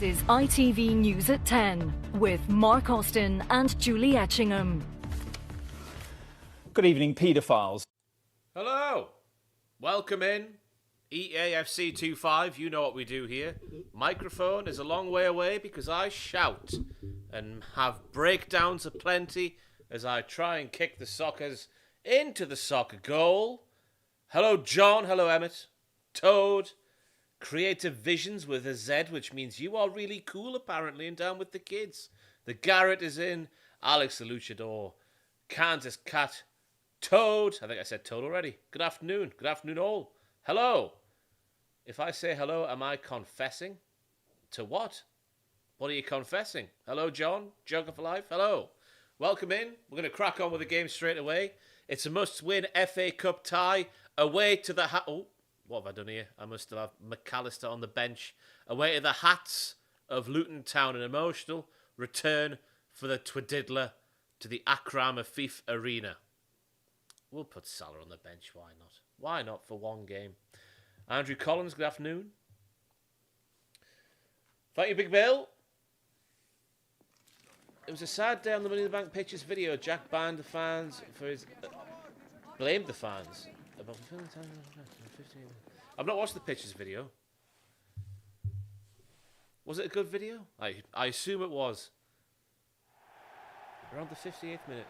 is ITV News at 10 with Mark Austin and Julie Etchingham. Good evening, paedophiles. Hello. Welcome in. EAFC25, you know what we do here. Microphone is a long way away because I shout and have breakdowns aplenty as I try and kick the Sockers into the soccer goal. Hello, John. Hello, Emmett. Toad. Creative Visions with a Z, which means you are really cool, apparently, and down with the kids. The Garrett is in. Alex the Luchador. Kansas Cat. Toad. I think I said Toad already. Good afternoon. Good afternoon, all. Hello. If I say hello, am I confessing? To what? What are you confessing? Hello, John. Joker for Life. Hello. Welcome in. We're going to crack on with the game straight away. It's a must-win FA Cup tie. Away to the... Oh, what have I done here? I must have McAllister on the bench. Away to the Hats of Luton Town. An emotional return for the Tweddell to the Akram Afif Arena. We'll put Salah on the bench. Why not? Why not for one game? Andrew Collins, good afternoon. Thank you, Big Bill. It was a sad day on the Money in the Bank Pictures video. Jack banned the fans for his... blamed the fans. I've not watched the Pictures video. Was it a good video? I assume it was. Around the 58th minute.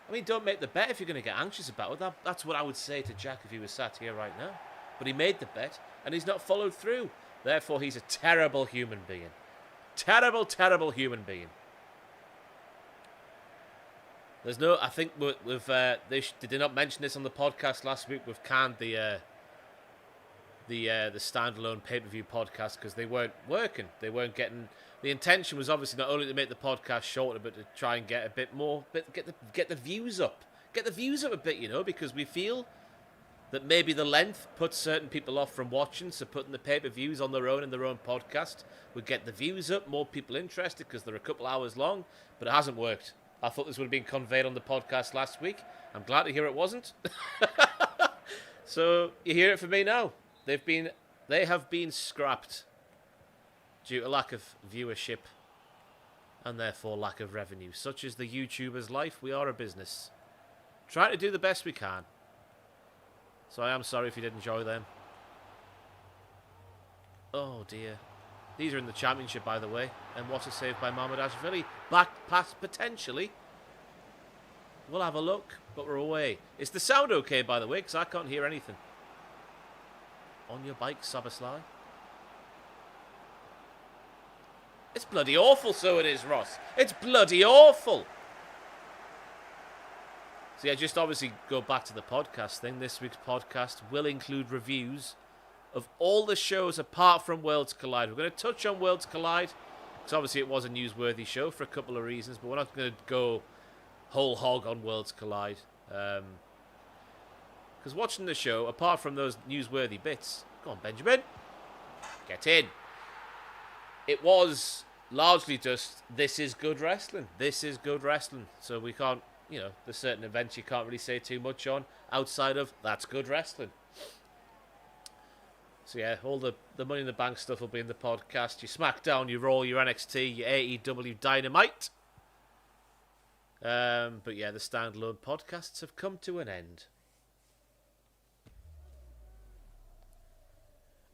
I mean, don't make the bet if you're going to get anxious about it. That's what I would say to Jack if he was sat here right now. But he made the bet, and he's not followed through. Therefore, he's a terrible human being. Terrible, terrible human being. There's no... I think we've... they did not mention this on the podcast last week. We've canned the standalone pay-per-view podcast because they weren't working. They weren't getting... The intention was obviously not only to make the podcast shorter, but to try and get a bit more... Get the views up. Get the views up a bit, you know, because we feel that maybe the length puts certain people off from watching, so putting the pay-per-views on their own in their own podcast would get the views up, more people interested because they're a couple hours long, but it hasn't worked. I thought this would have been conveyed on the podcast last week. I'm glad to hear it wasn't. So you hear it from me now. They have been scrapped due to lack of viewership and therefore lack of revenue. Such is the YouTuber's life. We are a business. Trying to do the best we can. So I am sorry if you did enjoy them. Oh dear. These are in the Championship, by the way. And what a save by Mohamed Ashvili. Back past potentially. We'll have a look, but we're away. Is the sound okay, by the way? Because I can't hear anything. On your bike, Sabaslai. It's bloody awful, so it is, Ross. It's bloody awful. So yeah, just obviously go back to the podcast thing. This week's podcast will include reviews of all the shows apart from Worlds Collide. We're going to touch on Worlds Collide, because obviously it was a newsworthy show for a couple of reasons, but we're not going to go whole hog on Worlds Collide. Because watching the show, apart from those newsworthy bits... Go on, Benjamin. Get in. It was largely just, this is good wrestling. This is good wrestling. So we can't, you know, there's certain events you can't really say too much on outside of, that's good wrestling. So yeah, all the Money in the Bank stuff will be in the podcast. Your SmackDown, your Raw, your NXT, your AEW Dynamite. But yeah, the standalone podcasts have come to an end.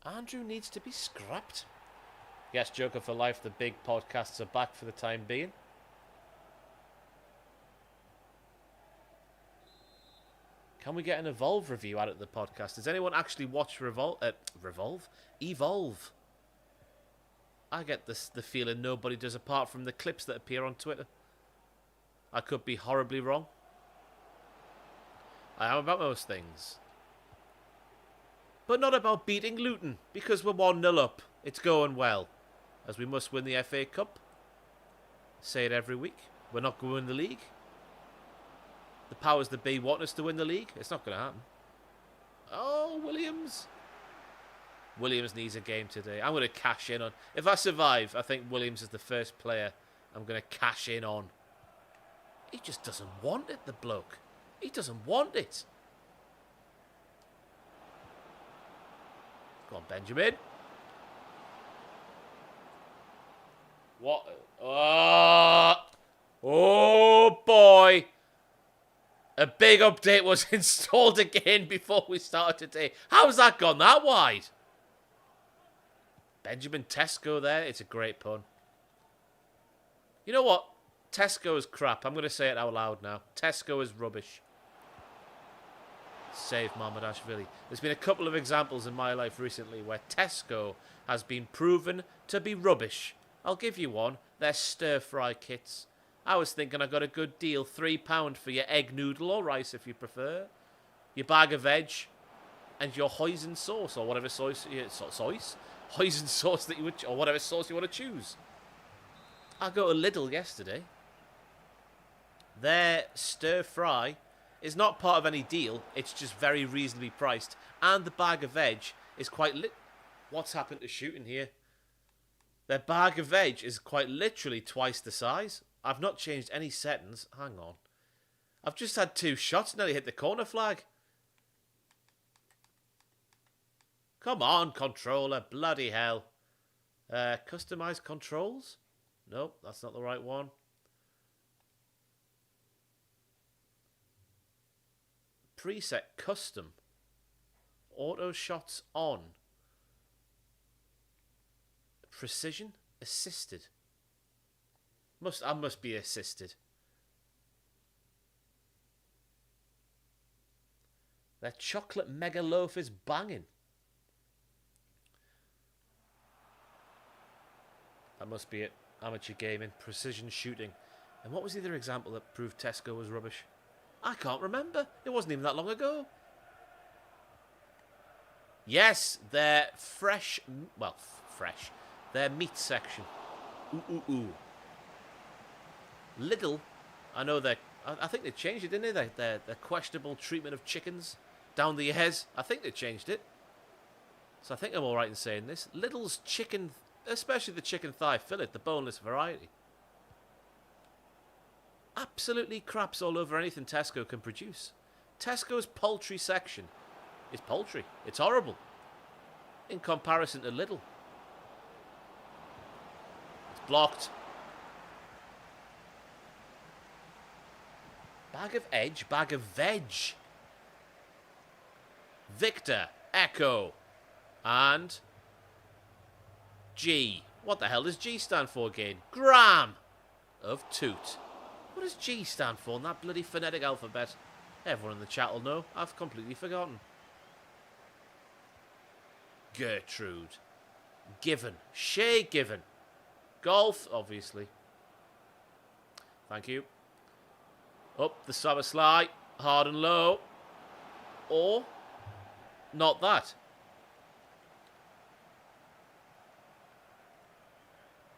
Andrew needs to be scrapped. Yes, Joker for Life, the big podcasts are back for the time being. Can we get an Evolve review out of the podcast? Does anyone actually watch Evolve? I get the feeling nobody does apart from the clips that appear on Twitter. I could be horribly wrong. I am about most things. But not about beating Luton, because we're 1-0 up. It's going well, as we must win the FA Cup. Say it every week. We're not going to win the league. The powers that be want us to win the league. It's not going to happen. Oh, Williams. Williams needs a game today. I'm going to cash in on... If I survive, I think Williams is the first player I'm going to cash in on. He just doesn't want it, the bloke. He doesn't want it. Go on, Benjamin. What? Oh boy. A big update was installed again before we started today. How's that gone that wide? Benjamin Tesco there. It's a great pun. You know what? Tesco is crap. I'm going to say it out loud now. Tesco is rubbish. Save Mamadashvili. There's been a couple of examples in my life recently where Tesco has been proven to be rubbish. I'll give you one. They're stir-fry kits. I was thinking I got a good deal. £3 for your egg noodle or rice if you prefer. Your bag of veg. And your hoisin sauce or whatever sauce... Hoisin sauce that you would... Or whatever sauce you want to choose. I go to Lidl yesterday. Their stir-fry is not part of any deal. It's just very reasonably priced. And the bag of veg is quite... What's happened to shooting here? Their bag of veg is quite literally twice the size. I've not changed any settings. Hang on. I've just had 2 shots, nearly hit the corner flag. Come on, controller. Bloody hell. Customize controls? Nope, that's not the right one. Preset custom. Auto shots on. Precision assisted. I must be assisted. Their chocolate mega loaf is banging. That must be it. Amateur gaming, precision shooting. And what was the other example that proved Tesco was rubbish? I can't remember. It wasn't even that long ago. Yes, their fresh... Well, fresh. Their meat section. Ooh. Lidl, I know they... I think they changed it, didn't they? Their questionable treatment of chickens down the years. I think they changed it. So I think I'm all right in saying this. Lidl's chicken... Especially the chicken thigh fillet, the boneless variety. Absolutely craps all over anything Tesco can produce. Tesco's poultry section is poultry. It's horrible. In comparison to Lidl. It's blocked. Bag of edge, bag of veg. Victor, Echo, and... G. What the hell does G stand for again? Gram of toot. What does G stand for in that bloody phonetic alphabet? Everyone in the chat will know. I've completely forgotten. Gertrude. Given. Shay Given. Golf, obviously. Thank you. Up the summer slide. Hard and low. Or not that.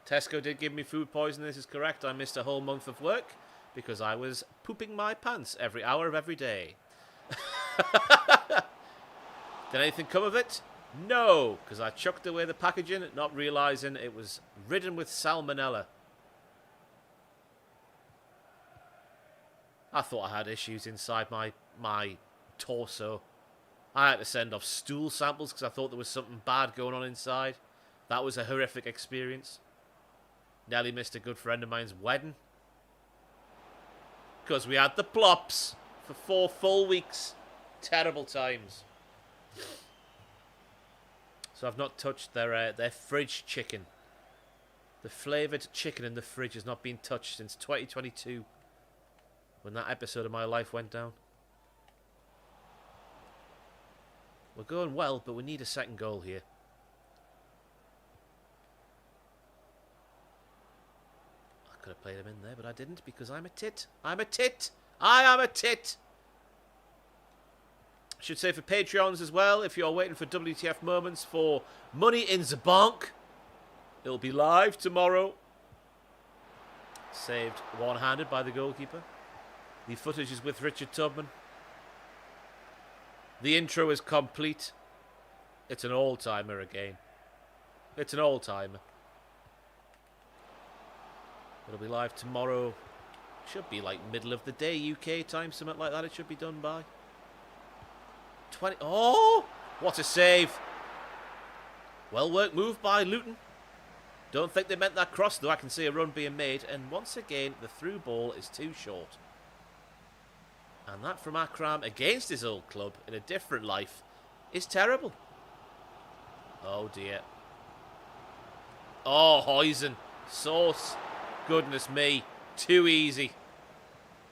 Tesco did give me food poisoning, this is correct. I missed a whole month of work because I was pooping my pants every hour of every day. Did anything come of it? No, because I chucked away the packaging, not realising it was ridden with salmonella. I thought I had issues inside my torso. I had to send off stool samples because I thought there was something bad going on inside. That was a horrific experience. Nearly missed a good friend of mine's wedding. Because we had the plops for 4 full weeks. Terrible times. So I've not touched their fridge chicken. The flavoured chicken in the fridge has not been touched since 2022. When that episode of my life went down. We're going well, but we need a second goal here. Could have played him in there, but I didn't because I'm a tit. I'm a tit. I am a tit. I should say for Patreons as well, if you're waiting for WTF moments for Money in the Bank, it'll be live tomorrow. Saved one-handed by the goalkeeper. The footage is with Richard Tubman. The intro is complete. It's an all-timer again. It's an all-timer. It'll be live tomorrow. Should be like middle of the day UK time, something like that. It should be done by 20. Oh, what a save! Well worked move by Luton. Don't think they meant that cross, though. I can see a run being made. And once again, the through ball is too short. And that from Akram against his old club in a different life is terrible. Oh, dear. Oh, Huijsen. Sauce. Goodness me. Too easy.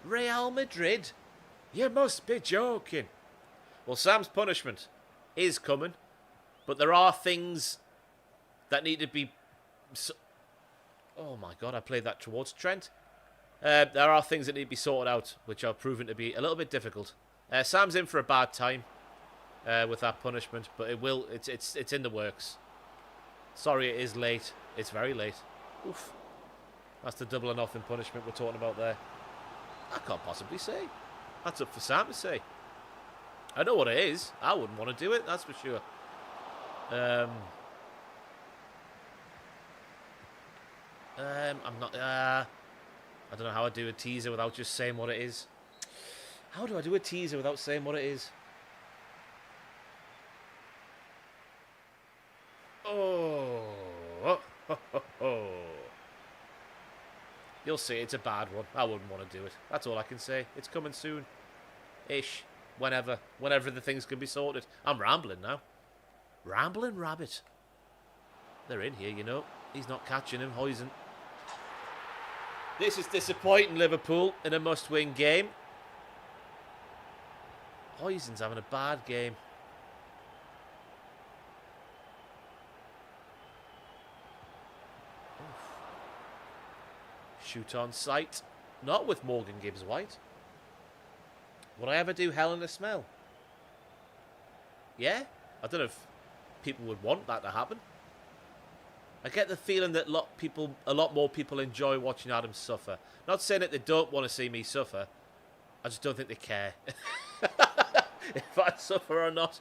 Real Madrid? You must be joking. Well, Sam's punishment is coming. But there are things that need to be... Oh, my God. I played that towards Trent. There are things that need to be sorted out, which are proven to be a little bit difficult. Sam's in for a bad time with that punishment, but it's in the works. Sorry, it is late. It's very late. Oof. That's the double or nothing punishment we're talking about there. I can't possibly say. That's up for Sam to say. I know what it is. I wouldn't want to do it, that's for sure. I'm not... I don't know how I do a teaser without just saying what it is. How do I do a teaser without saying what it is? Oh. You'll see, it's a bad one. I wouldn't want to do it. That's all I can say. It's coming soon. Ish. Whenever. Whenever the things can be sorted. I'm rambling now. Rambling rabbit. They're in here, you know. He's not catching him, Huijsen. This is disappointing, Liverpool, in a must-win game. Huijsen's having a bad game. Oof. Shoot on sight. Not with Morgan Gibbs-White. Would I ever do Hell in a Smell? Yeah? I don't know if people would want that to happen. I get the feeling that a lot more people enjoy watching Adam suffer. Not saying that they don't want to see me suffer. I just don't think they care. If I suffer or not.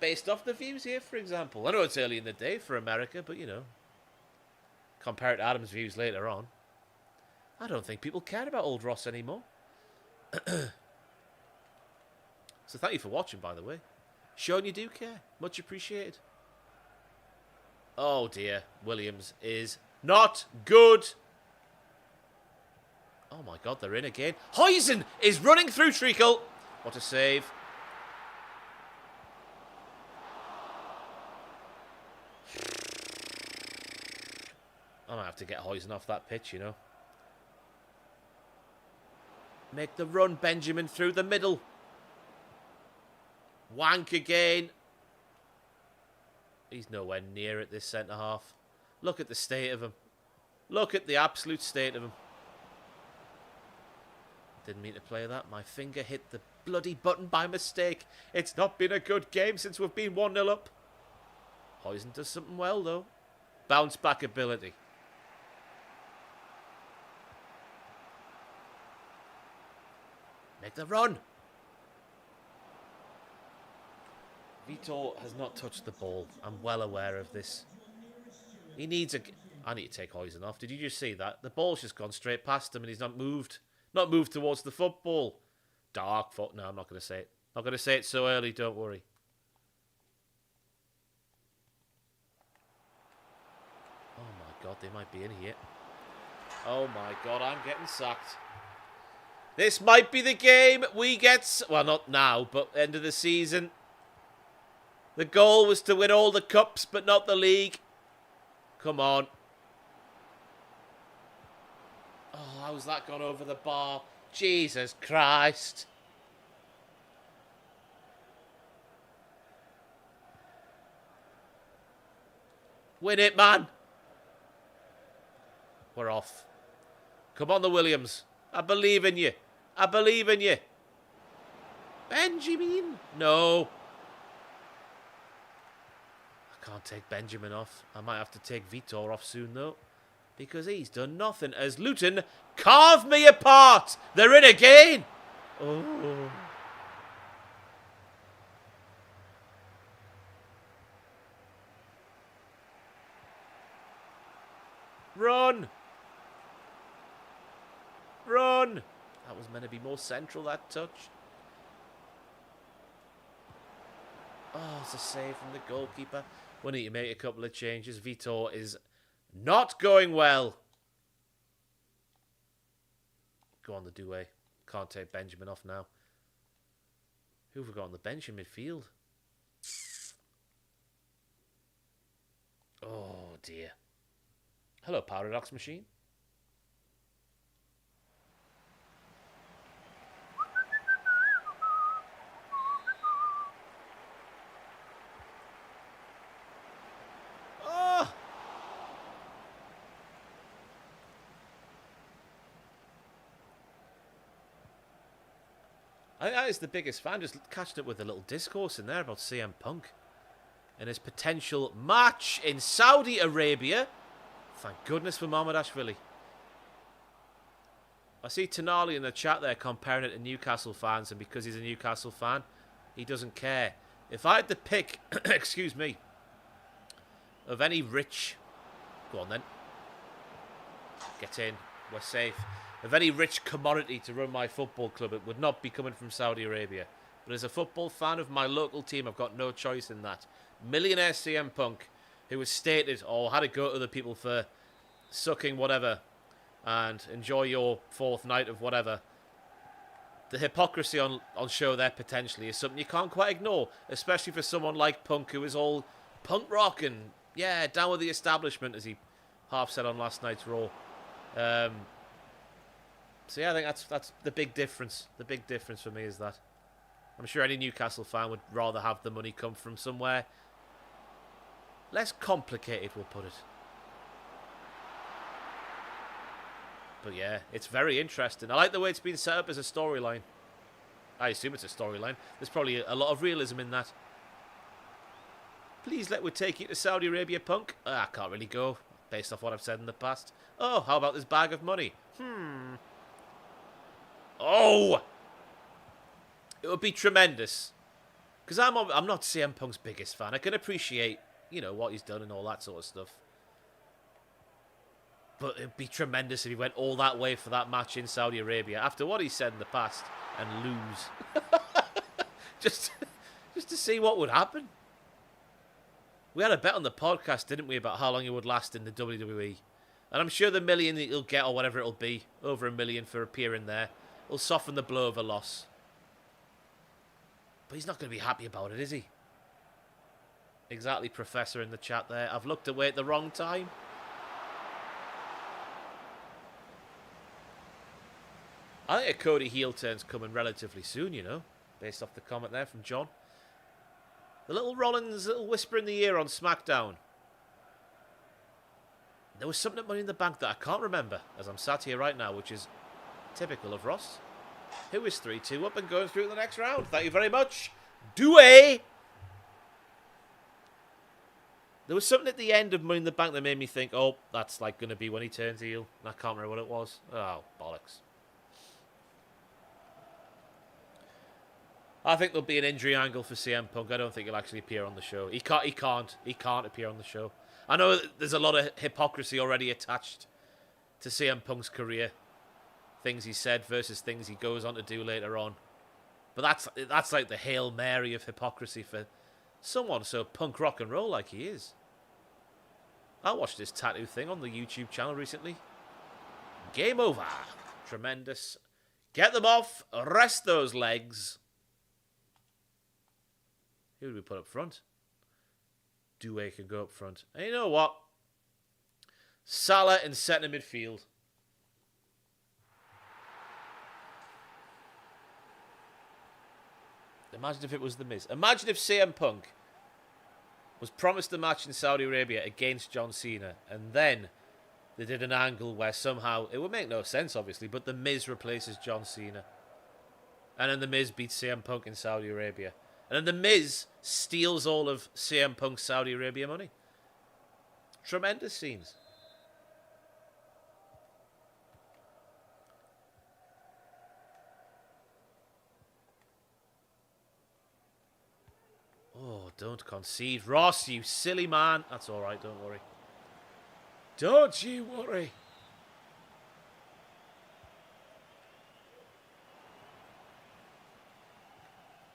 Based off the views here, for example. I know it's early in the day for America, but you know. Compare it to Adam's views later on. I don't think people care about old Ross anymore. So thank you for watching, by the way. Showing you do care. Much appreciated. Oh dear, Williams is not good. Oh my God, they're in again. Huijsen is running through Treacle. What a save. I might have to get Huijsen off that pitch, you know. Make the run, Benjamin, through the middle. Wank again. He's nowhere near at this centre-half. Look at the state of him. Look at the absolute state of him. Didn't mean to play that. My finger hit the bloody button by mistake. It's not been a good game since we've been 1-0 up. Huijsen does something well, though. Bounce back ability. Make the run. Vitor has not touched the ball. I'm well aware of this. He needs a... I need to take Huijsen off. Did you just see that? The ball's just gone straight past him and he's not moved. Not moved towards the football. Dark foot. No, I'm not going to say it. Not going to say it so early, don't worry. Oh my God, they might be in here. Oh my God, I'm getting sacked. This might be the game we get... Well, not now, but end of the season. The goal was to win all the cups, but not the league. Come on. Oh, how's that gone over the bar? Jesus Christ. Win it, man. We're off. Come on, the Williams. I believe in you. I believe in you. Benjamin. No. Can't take Benjamin off. I might have to take Vitor off soon, though. Because he's done nothing as Luton carve me apart. They're in again. Oh. Run. Run. That was meant to be more central, that touch. Oh, it's a save from the goalkeeper. We need to make a couple of changes. Vitor is Not going well. Go on the Douay. Can't take Benjamin off now. Who have we got on the bench in midfield? Oh, dear. Hello, Paradox Machine. Oh! I think that is the biggest fan. Just catching up with a little discourse in there about CM Punk and his potential match in Saudi Arabia. Thank goodness for Mamardashvili. I see Tonali in the chat there comparing it to Newcastle fans, and because he's a Newcastle fan, he doesn't care. If I had to pick, excuse me, of any rich... Go on then. Get in. We're safe. Of any rich commodity to run my football club, it would not be coming from Saudi Arabia. But as a football fan of my local team, I've got no choice in that. Millionaire CM Punk, who has stated, or had to go to other people for sucking whatever and enjoy your fourth night of whatever. The hypocrisy on show there potentially is something you can't quite ignore, especially for someone like Punk, who is all punk rock and, yeah, down with the establishment, as he half said on last night's Raw. So yeah, I think that's the big difference. The big difference for me is that I'm sure any Newcastle fan would rather have the money come from somewhere less complicated, we'll put it. But yeah, it's very interesting. I like the way it's been set up as a storyline. I assume it's a storyline. There's probably a lot of realism in that. Please let me take you to Saudi Arabia, Punk. I can't really go, based off what I've said in the past. Oh, how about this bag of money? Oh! It would be tremendous. Because I'm not CM Punk's biggest fan. I can appreciate, you know, what he's done and all that sort of stuff. But it'd be tremendous if he went all that way for that match in Saudi Arabia after what he said in the past and lose. just to see what would happen. We had a bet on the podcast, didn't we, about how long it would last in the WWE. And I'm sure the million that he'll get, or whatever it'll be, over $1 million for appearing there, will soften the blow of a loss. But he's not going to be happy about it, is he? Exactly, Professor in the chat there. I've looked away at the wrong time. I think a Cody heel turn's coming relatively soon, you know, based off the comment there from John. The little Rollins little whisper in the ear on SmackDown. There was something at Money in the Bank that I can't remember as I'm sat here right now, which is typical of Ross. Who is 3-2 up and going through the next round? Thank you very much. Douay! There was something at the end of Money in the Bank that made me think, oh, that's like going to be when he turns heel. And I can't remember what it was. Oh, bollocks. I think there'll be an injury angle for CM Punk. I don't think he'll actually appear on the show. He can't appear on the show. I know there's a lot of hypocrisy already attached to CM Punk's career. Things he said versus things he goes on to do later on. But that's like the Hail Mary of hypocrisy for someone so punk rock and roll like he is. I watched this tattoo thing on the YouTube channel recently. Game over. Tremendous. Get them off. Rest those legs. Who do we put up front? Douay can go up front. And you know what? Salah in centre midfield. Imagine if it was The Miz. Imagine if CM Punk was promised a match in Saudi Arabia against John Cena, and then they did an angle where somehow, it would make no sense obviously, but The Miz replaces John Cena. And then The Miz beats CM Punk in Saudi Arabia. And then The Miz steals all of CM Punk's Saudi Arabia money. Tremendous scenes. Oh, don't concede. Ross, you silly man. That's all right, don't worry. Don't you worry.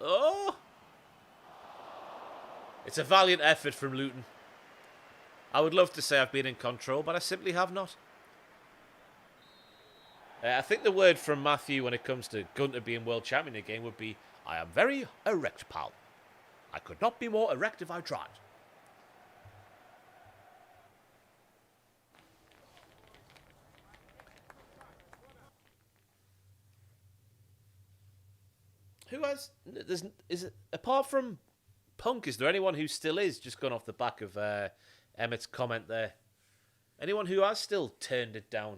Oh! It's a valiant effort from Luton. I would love to say I've been in control, but I simply have not. I think the word from Matthew when it comes to Gunter being world champion again would be, I am very erect, pal. I could not be more erect if I tried. Who has... apart from Punk, is there anyone who still is, just gone off the back of Emmett's comment there? Anyone who has still turned it down?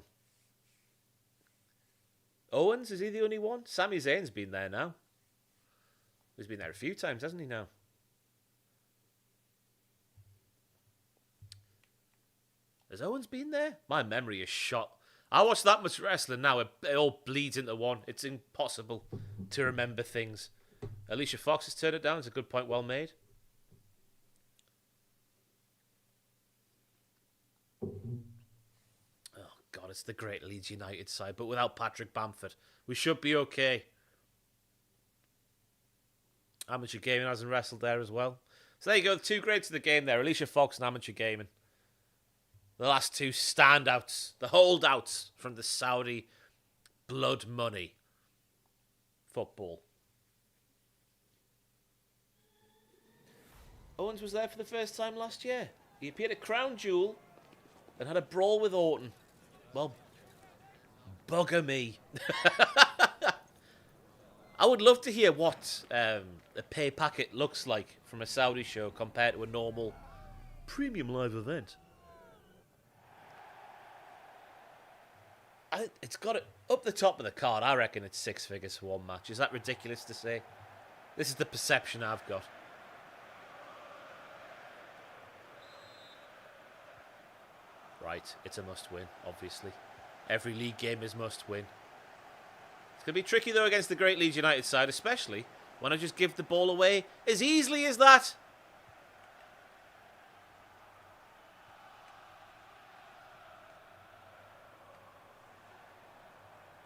Owens, is he the only one? Sami Zayn's been there now. He's been there a few times, hasn't he now? Has Owens been there? My memory is shot. I watch that much wrestling now, it all bleeds into one. It's impossible to remember things. Alicia Fox has turned it down. It's a good point, well made. Oh, God, it's the great Leeds United side, but without Patrick Bamford. We should be okay. Amateur Gaming hasn't wrestled there as well. So there you go, the two greats of the game there. Alicia Fox and Amateur Gaming. The last two standouts, the holdouts from the Saudi blood money football. Owens was there for the first time last year. He appeared at Crown Jewel and had a brawl with Orton. Well, bugger me. I would love to hear what a pay packet looks like from a Saudi show compared to a normal premium live event. It's got it up the top of the card. I reckon it's 6 figures for one match. Is that ridiculous to say? This is the perception I've got. Right, it's a must-win, obviously. Every league game is must-win. It's going to be tricky, though, against the great Leeds United side, especially when I just give the ball away as easily as that.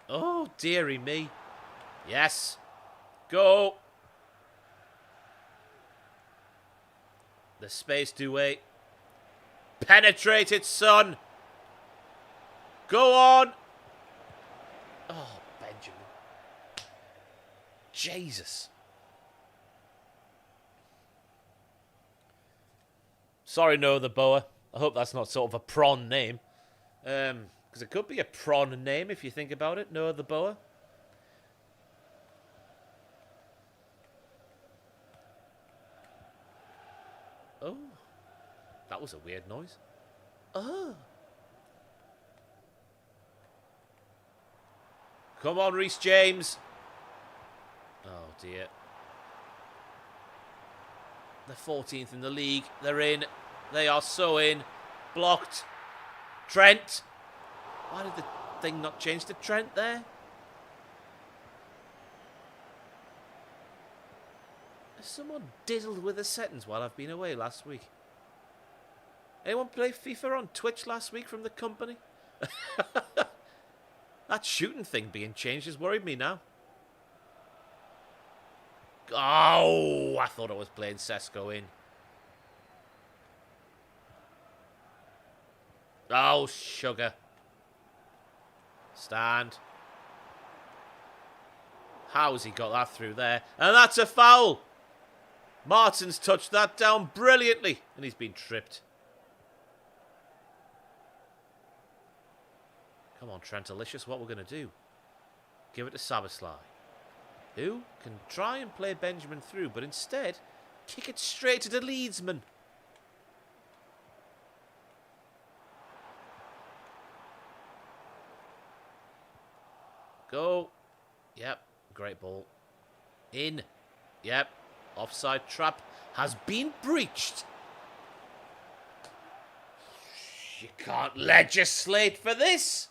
Oh, dearie me. Yes. Go. The space do wait. Penetrate it, son. Go on. Oh, Benjamin. Jesus. Sorry, no, the Boa. I hope that's not sort of a prawn name. Because it could be a prawn name if you think about it. No, the Boa. Oh. That was a weird noise. Oh. Come on, Reece James. Oh, dear. They're 14th in the league. They're in. They are so in. Blocked. Trent. Why did the thing not change to Trent there? Has someone diddled with a sentence while I've been away last week? Anyone play FIFA on Twitch last week from the company? That shooting thing being changed has worried me now. Oh, I thought I was playing Tesco in. Oh, sugar. Stand. How's he got that through there? And that's a foul. Martin's touched that down brilliantly. And he's been tripped. Come on, Trent Alicious, what we're going to do? Give it to Sabasly, who can try and play Benjamin through, but instead kick it straight to the Leedsman. Go. Yep, great ball. In. Yep, offside trap has been breached. You can't legislate for this.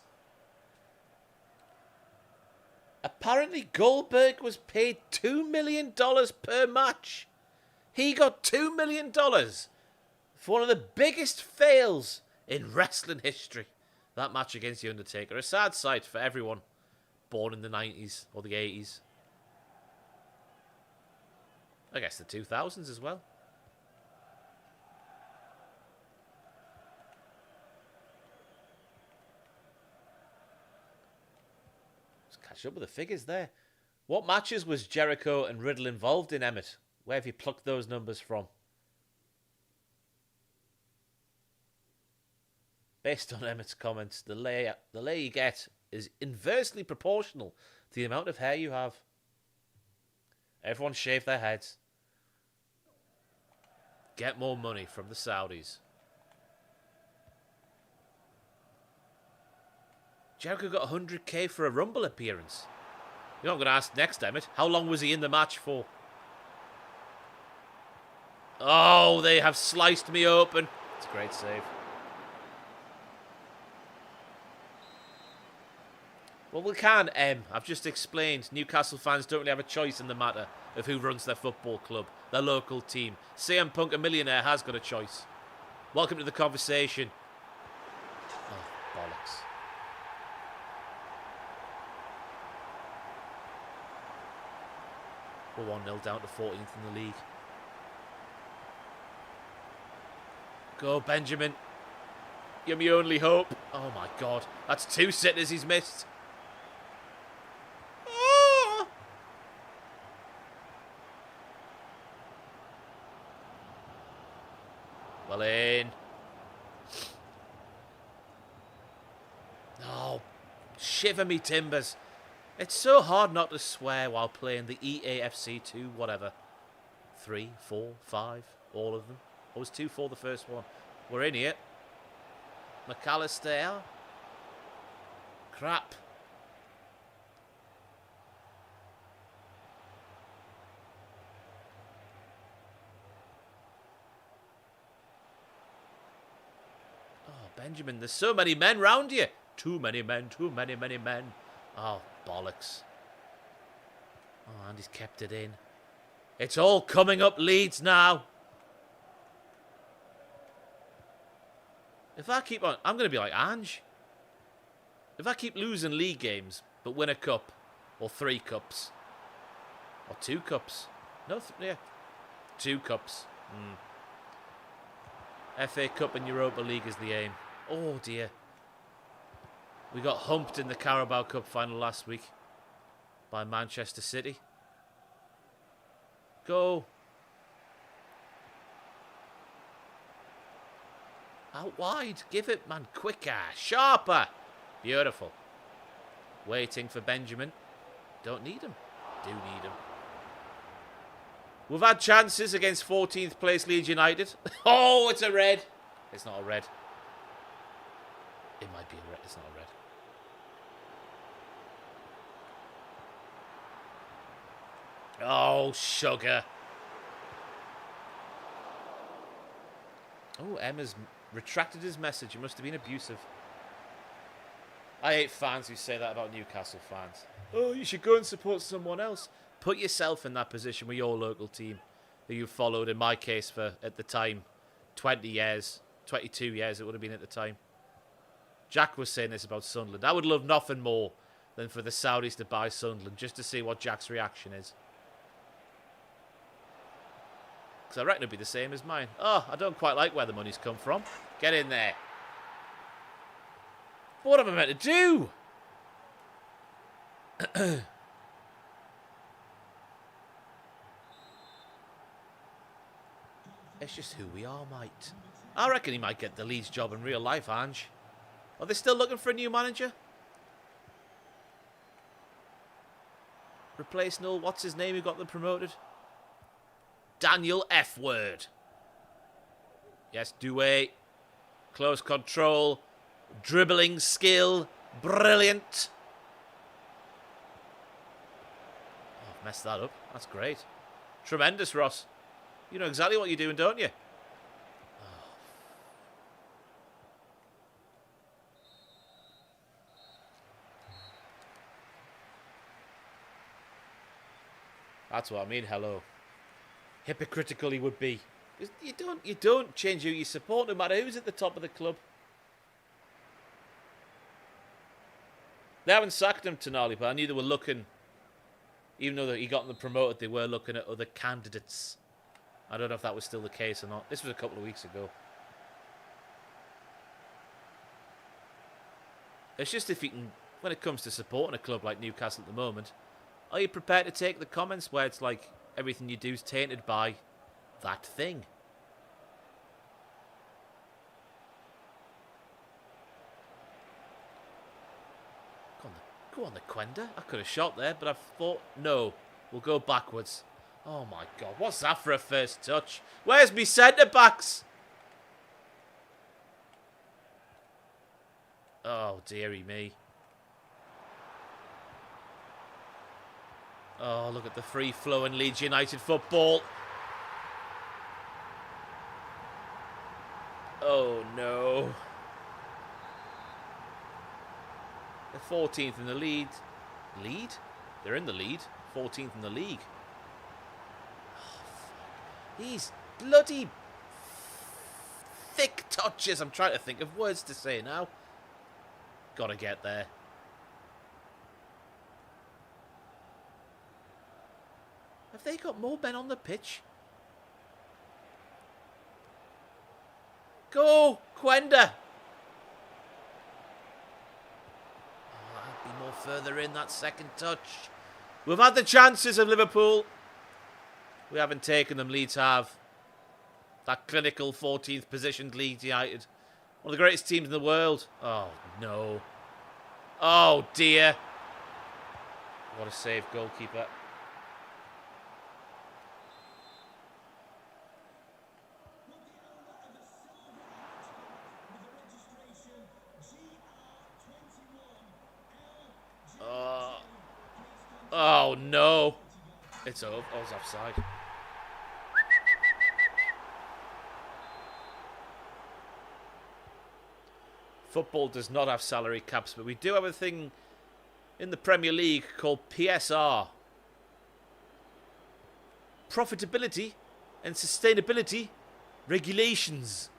Apparently, Goldberg was paid $2 million per match. He got $2 million for one of the biggest fails in wrestling history. That match against The Undertaker. A sad sight for everyone born in the 90s or the 80s. I guess the 2000s as well. catch up with the figures there. What matches was Jericho and Riddle involved in, Emmett? Where have you plucked those numbers from? Based on Emmett's comments, the layer you get is inversely proportional to the amount of hair you have. Everyone shave their heads. Get more money from the Saudis. Jericho got 100k for a Rumble appearance. You know what I'm going to ask next, Emmett? How long was he in the match for? Oh, they have sliced me open. It's a great save. Well, we can, I've just explained. Newcastle fans don't really have a choice in the matter of who runs their football club, their local team. CM Punk, a millionaire, has got a choice. Welcome to the conversation. Oh, bollocks. We're 1-0 down to 14th in the league. Go, Benjamin. You're my only hope. Oh, my God. That's 2 sitters he's missed. Well in. Oh, shiver me timbers. It's so hard not to swear while playing the EAFC 2, whatever. 3, 4, 5, all of them. I was 2-4 the first one. We're in here. McAllister. Crap. Benjamin, there's so many men round you. Too many men, many men. Oh, bollocks. Oh, and he's kept it in. It's all coming up Leeds now. If I keep on, I'm going to be like Ange. If I keep losing league games, but win a cup, or 3 cups, or 2 cups. No, 2 cups. FA Cup and Europa League is the aim. Oh dear. We got humped in the Carabao Cup final last week by Manchester City. Go. Out wide. Give it, man. Quicker. Sharper. Beautiful. Waiting for Benjamin. Don't need him. Do need him. We've had chances against 14th place Leeds United. Oh, it's a red. It's not a red. It might be a red. It's not a red. Oh, sugar. Oh, Emma's retracted his message. It must have been abusive. I hate fans who say that about Newcastle fans. Oh, you should go and support someone else. Put yourself in that position with your local team that you followed, in my case, for, at the time, 20 years, 22 years it would have been at the time. Jack was saying this about Sunderland. I would love nothing more than for the Saudis to buy Sunderland just to see what Jack's reaction is. Because I reckon it'd be the same as mine. Oh, I don't quite like where the money's come from. Get in there. What am I meant to do? It's just who we are, mate. I reckon he might get the Leeds job in real life, Ange. Are they still looking for a new manager? Replace Noel, what's his name who got them promoted? Daniel F. Word. Yes, Douay. Close control. Dribbling skill. Brilliant. Oh, I've messed that up. That's great. Tremendous, Ross. You know exactly what you're doing, don't you? Oh. That's what I mean, hello. Hypocritical he would be. You don't change who you support, no matter who's at the top of the club. They haven't sacked him, Tonali, but I knew they were looking, even though he got them promoted, they were looking at other candidates. I don't know if that was still the case or not. This was a couple of weeks ago. It's just if he can when it comes to supporting a club like Newcastle at the moment, are you prepared to take the comments where it's like everything you do is tainted by that thing? Go on the Quenda. I could have shot there, but I thought, no, we'll go backwards. Oh my God, what's that for a first touch? Where's me centre-backs? Oh, dearie me. Oh, look at the free-flowing Leeds United football. Oh, no. They're 14th in the lead. Lead? They're in the lead. 14th in the league. Oh, fuck. These bloody thick touches. I'm trying to think of words to say now. Gotta get there. Have they got more men on the pitch? Go, Quenda! More further in that second touch. We've had the chances of Liverpool. We haven't taken them. Leeds have. That clinical 14th positioned Leeds United. One of the greatest teams in the world. Oh, no. Oh, dear. What a save, goalkeeper. Oh, no. It's over. Oh, it's offside. Football does not have salary caps, but we do have a thing in the Premier League called PSR. Profitability and Sustainability Regulations.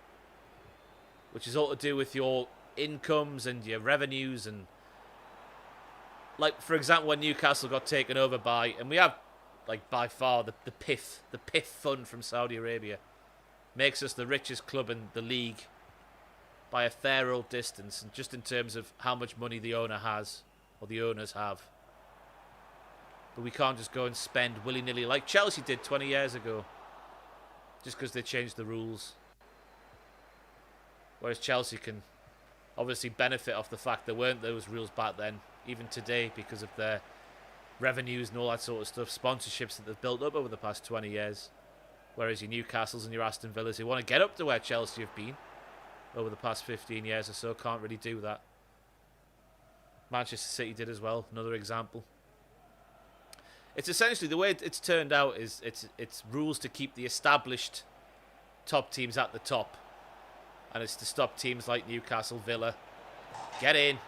Which is all to do with your incomes and your revenues and... Like, for example, when Newcastle got taken over by... And we have, like, by far the PIF fund from Saudi Arabia. Makes us the richest club in the league by a fair old distance. And just in terms of how much money the owner has, or the owners have. But we can't just go and spend willy-nilly like Chelsea did 20 years ago. Just because they changed the rules. Whereas Chelsea can obviously benefit off the fact there weren't those rules back then. Even today, because of their revenues and all that sort of stuff, sponsorships that they've built up over the past 20 years. Whereas your Newcastles and your Aston Villas who want to get up to where Chelsea have been over the past 15 years or so can't really do that. Manchester City did as well, another example. It's essentially, the way it's turned out is it's rules to keep the established top teams at the top. And it's to stop teams like Newcastle, Villa. Get in.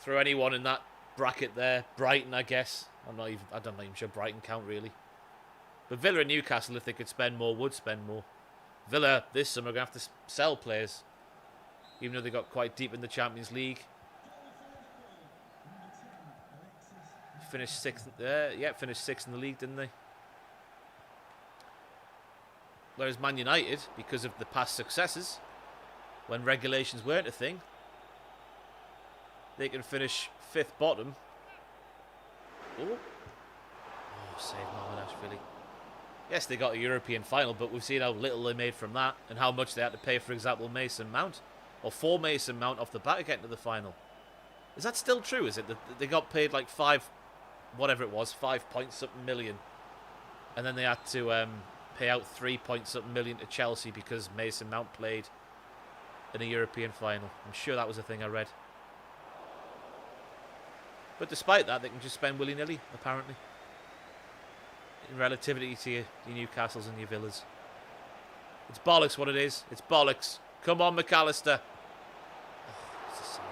Throw anyone in that bracket there. Brighton, I guess. I'm not even sure Brighton count really. But Villa and Newcastle, if they could spend more, would spend more. Villa this summer are going to have to sell players, even though they got quite deep in the Champions League. Finished sixth. Finished sixth in the league, didn't they? Whereas Man United, because of the past successes, when regulations weren't a thing, they can finish fifth bottom. Oh, save Mohamed. Yes, they got a European final, but we've seen how little they made from that and how much they had to pay, for example, Mason Mount. Or for Mason Mount off the bat to get into the final. Is that still true? Is it that they got paid like 5 point something million. And then they had to pay out 3 point something million to Chelsea because Mason Mount played in a European final. I'm sure that was a thing I read. But despite that, they can just spend willy-nilly, apparently. In relativity to your Newcastles and your Villas. It's bollocks what it is. It's bollocks. Come on, McAllister. Oh, it's a save.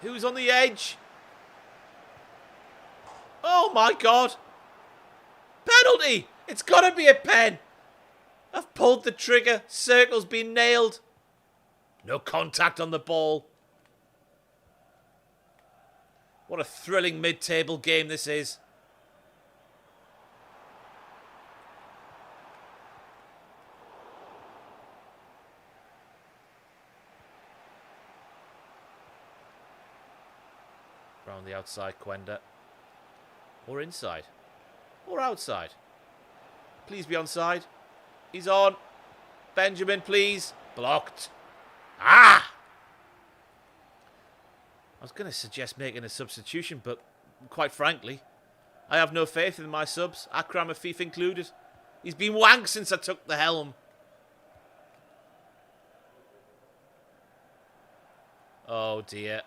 Who's on the edge? Oh, my God. Penalty. It's got to be a pen. I've pulled the trigger. Circle's been nailed. No contact on the ball. What a thrilling mid-table game this is. Round the outside, Quenda. Or inside. Or outside. Please be onside. He's on. Benjamin, please. Blocked. Ah! I was going to suggest making a substitution, but quite frankly, I have no faith in my subs, Akram Afif included. He's been wank since I took the helm. Oh dear.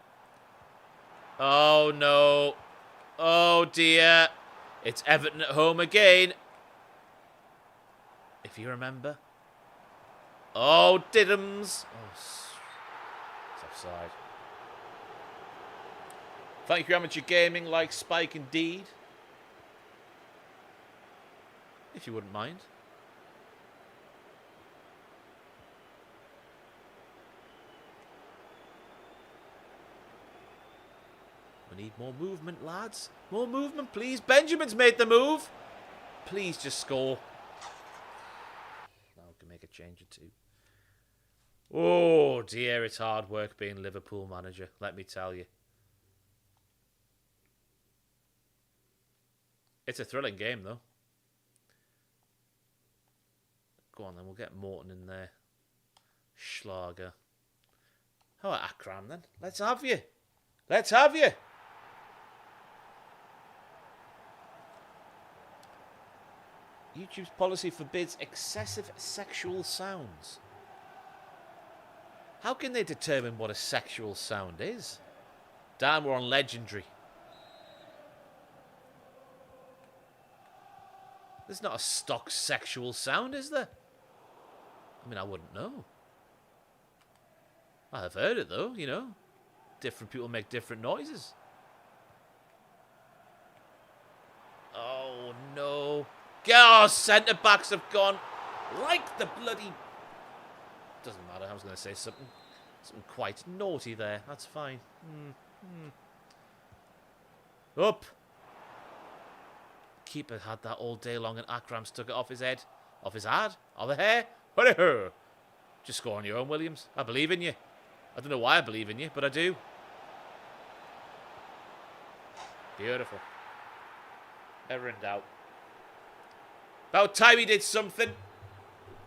Oh no. Oh dear. It's Everton at home again. If you remember. Oh, Diddums. Oh, it's offside. Thank you, Amateur Gaming, like Spike indeed. If you wouldn't mind. We need more movement, lads. More movement, please. Benjamin's made the move. Please just score. Now we can make a change or two. Oh, dear, it's hard work being Liverpool manager, let me tell you. It's a thrilling game, though. Go on, then. We'll get Morton in there. Schlager. How about Akram, then? Let's have you. Let's have you. YouTube's policy forbids excessive sexual sounds. How can they determine what a sexual sound is? Damn, we're on legendary. There's not a stock sexual sound, is there? I mean, I wouldn't know. I have heard it, though, you know. Different people make different noises. Oh, no. Oh, centre-backs have gone like the bloody... Doesn't matter, I was going to say something quite naughty there. That's fine. Up. Keeper had that all day long and Akram took it off his head. Off his head? Off the hair? Whatever. Just score on your own, Williams. I believe in you. I don't know why I believe in you, but I do. Beautiful. Never in doubt. About time he did something.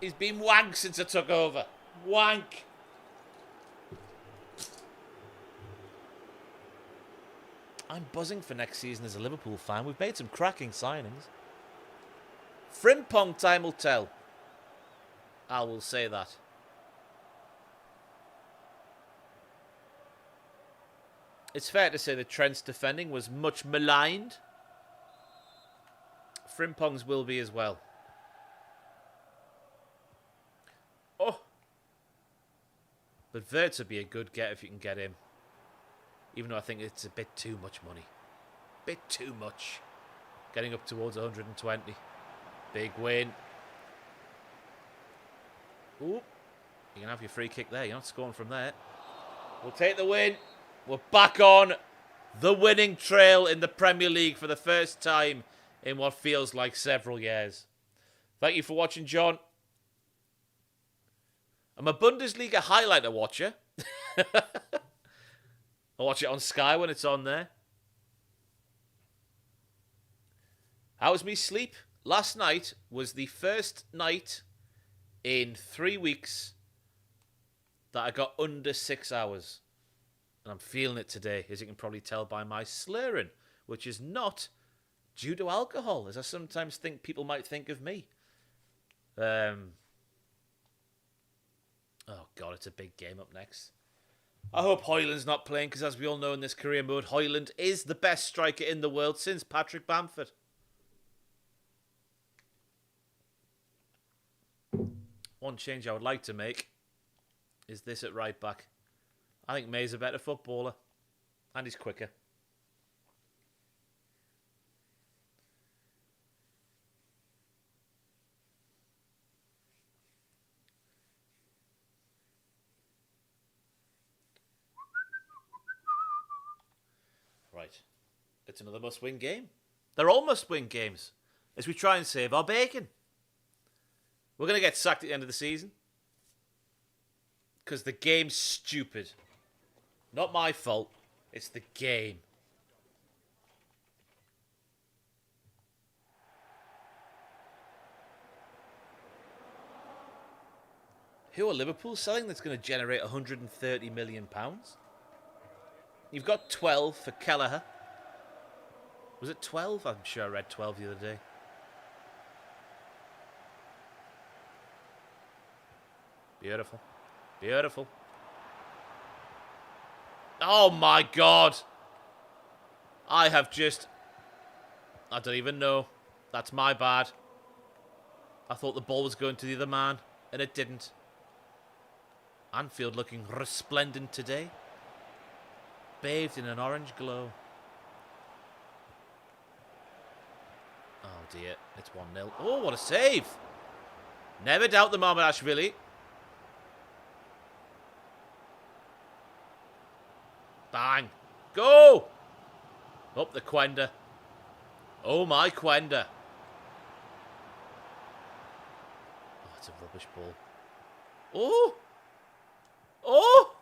He's been wank since I took over. Wank. I'm buzzing for next season as a Liverpool fan. We've made some cracking signings. Frimpong time will tell. I will say that. It's fair to say that Trent's defending was much maligned. Frimpong's will be as well. Oh. But Wirtz would be a good get if you can get him. Even though I think it's a bit too much money. Bit too much. Getting up towards 120. Big win. Ooh. You can have your free kick there. You're not scoring from there. We'll take the win. We're back on the winning trail in the Premier League for the first time in what feels like several years. Thank you for watching, John. I'm a Bundesliga highlighter watcher. I watch it on Sky when it's on there. How was me sleep? Last night was the first night in 3 weeks that I got under 6 hours. And I'm feeling it today, as you can probably tell by my slurring, which is not due to alcohol, as I sometimes think people might think of me. Oh, God, it's a big game up next. I hope Højlund's not playing, because as we all know in this career mode, Højlund is the best striker in the world since Patrick Bamford. One change I would like to make is this at right back. I think May's a better footballer, and he's quicker. Right. It's another must-win game. They're all must-win games as we try and save our bacon. We're going to get sacked at the end of the season because the game's stupid. Not my fault. It's the game. Who are Liverpool selling that's going to generate £130 million? You've got 12 for Kelleher. Was it 12? I'm sure I read 12 the other day. Beautiful. Beautiful. Oh my God. I don't even know. That's my bad. I thought the ball was going to the other man, and it didn't. Anfield looking resplendent today. Bathed in an orange glow. Oh dear, it's 1-0. Oh, what a save! Never doubt the Mamardashvili. Bang! Go! Up the Quenda. Oh my Quenda. Oh, it's a rubbish ball. Oh! Oh!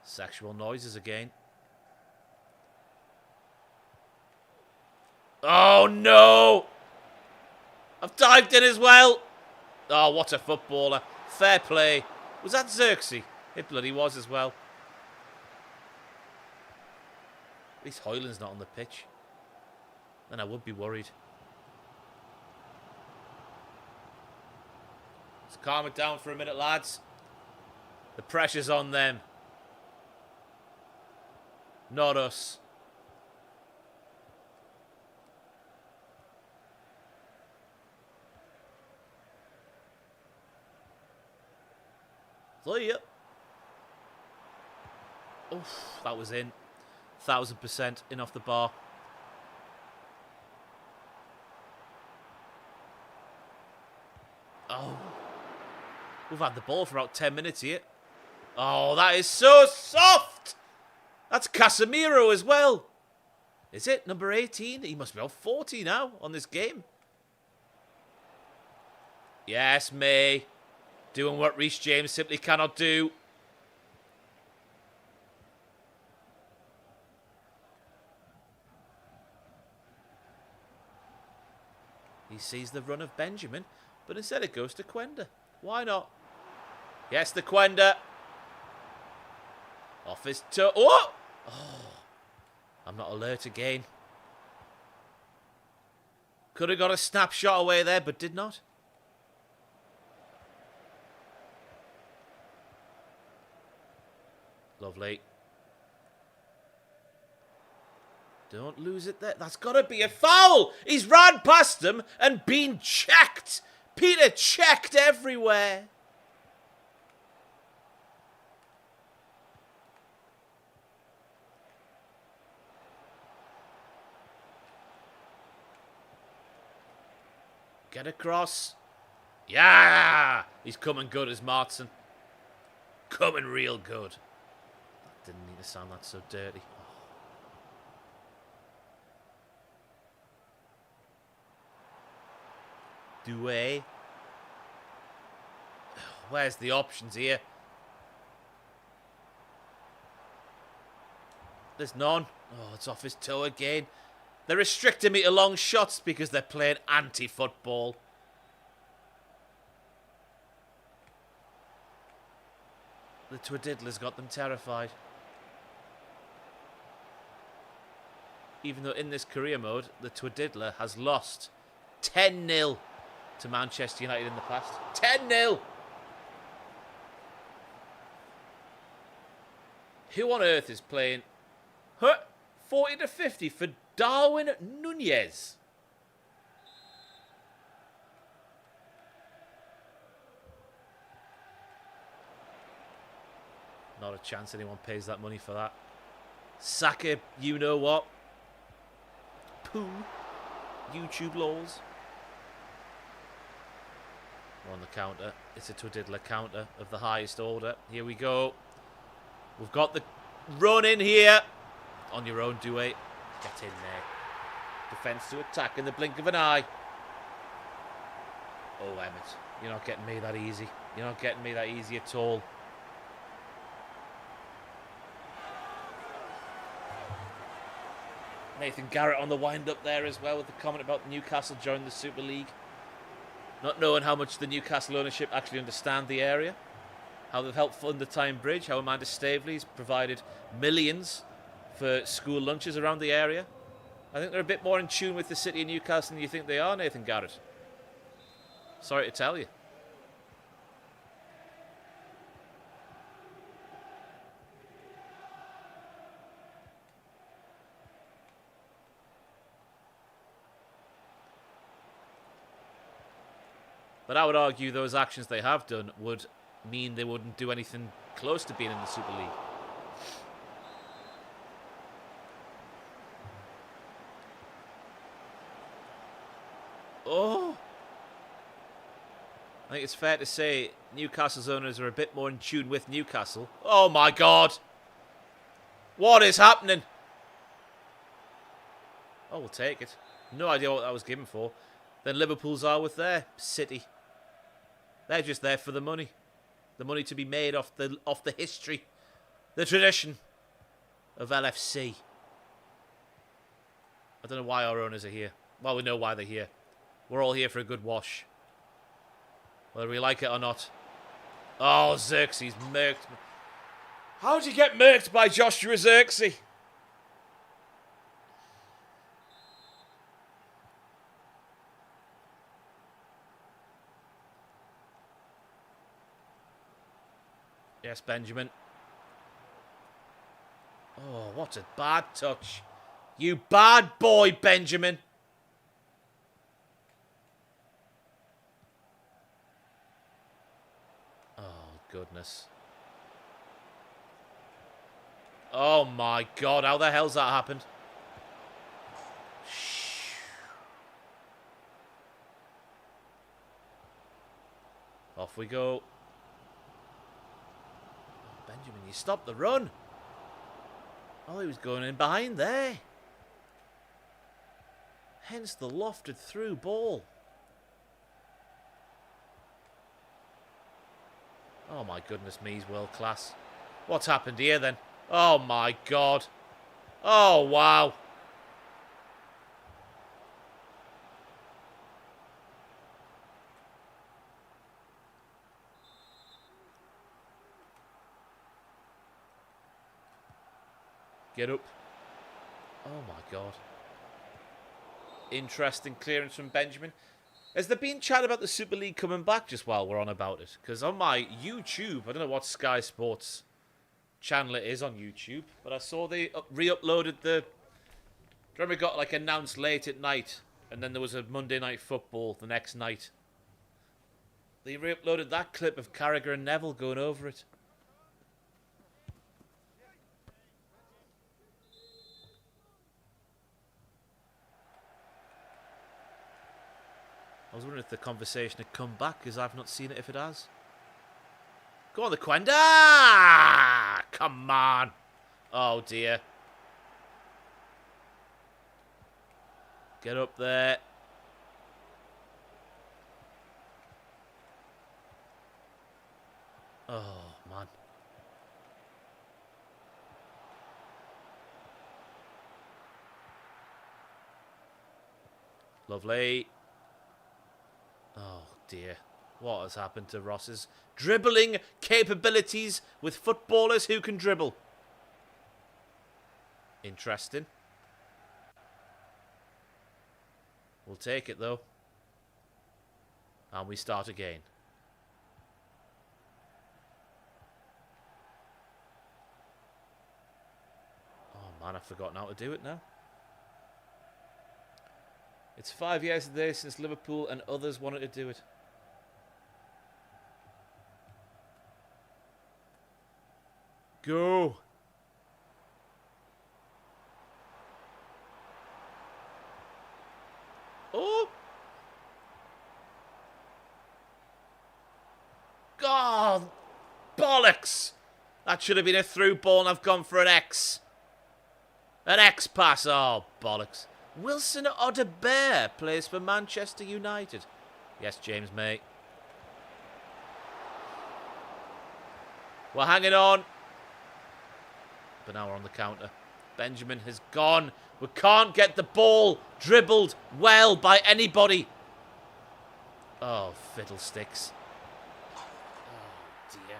Sexual noises again. Oh no! I've dived in as well. Oh, what a footballer. Fair play. Was that Xerxes? It bloody was as well. At least Hoyland's not on the pitch. Then I would be worried. Let's calm it down for a minute, lads. The pressure's on them. Not us. So, yeah. Oof, that was in. 1000% in off the bar. Oh. We've had the ball for about 10 minutes here. Oh, that is so soft. That's Casemiro as well. Is it? Number 18? He must be about 40 now on this game. Yes, May. Doing what Reece James simply cannot do. He sees the run of Benjamin, but instead it goes to Quenda. Why not? Yes, the Quenda. Off his toe. Oh! Oh! I'm not alert again. Could have got a snapshot away there, but did not. Lovely. Don't lose it there. That's got to be a foul. He's ran past him and been checked. Peter checked everywhere. Get across. Yeah! He's coming good as Martin. Coming real good. That didn't need to sound that so dirty. Doué. Where's the options here? There's none. Oh, it's off his toe again. They're restricting me to long shots because they're playing anti-football. The Tweddell's got them terrified. Even though in this career mode, the Tweddell has lost 10-0 to Manchester United in the past. 10-0! Who on earth is playing 40 to 50 for Darwin Nunez? Not a chance anyone pays that money for that. Saka, you know what? Poo. YouTube laws. On the counter. It's a Tweddell counter of the highest order. Here we go. We've got the run in here. On your own, Doué. Get in there. Defence to attack in the blink of an eye. Oh, Emmett. You're not getting me that easy. You're not getting me that easy at all. Nathan Garrett on the wind-up there as well with the comment about Newcastle joining the Super League. Not knowing how much the Newcastle ownership actually understand the area. How they've helped fund the Tyne Bridge. How Amanda Staveley's provided millions for school lunches around the area. I think they're a bit more in tune with the city of Newcastle than you think they are, Nathan Garrett. Sorry to tell you. But I would argue those actions they have done would mean they wouldn't do anything close to being in the Super League. Oh! I think it's fair to say Newcastle's owners are a bit more in tune with Newcastle. Oh my God! What is happening? Oh, we'll take it. No idea what that was given for. Then Liverpool's are with their City. They're just there for the money. The money to be made off the history, the tradition of LFC. I don't know why our owners are here. Well, we know why they're here. We're all here for a good wash. Whether we like it or not. Oh, Xerxes murked. How'd you get murked by Joshua Xerxes? Yes, Benjamin. Oh, what a bad touch. You bad boy, Benjamin. Oh, goodness. Oh, my God. How the hell's that happened? Off we go. Benjamin, you stopped the run. Oh, he was going in behind there. Hence the lofted through ball. Oh my goodness me, he's world class. What's happened here then? Oh my God. Oh wow. Get up. Oh my God. Interesting clearance from Benjamin. Has there been chat about the Super League coming back just while we're on about it? Because on my YouTube, I don't know what Sky Sports channel it is on YouTube, but I saw they re-uploaded the... Remember it got like announced late at night, and then there was a Monday Night Football the next night. They re-uploaded that clip of Carragher and Neville going over it. I was wondering if the conversation had come back, because I've not seen it if it has. Go on, the Quenda! Ah, come on! Oh, dear. Get up there. Oh, man. Lovely. Oh, dear. What has happened to Ross's dribbling capabilities with footballers who can dribble? Interesting. We'll take it, though. And we start again. Oh, man, I've forgotten how to do it now. It's 5 years today since Liverpool and others wanted to do it. Go. Oh. God. Bollocks. That should have been a through ball and I've gone for an X. An X pass. Oh, bollocks. Wilson Odobert plays for Manchester United. Yes, James, mate. We're hanging on. But now we're on the counter. Benjamin has gone. We can't get the ball dribbled well by anybody. Oh, fiddlesticks. Oh, dear.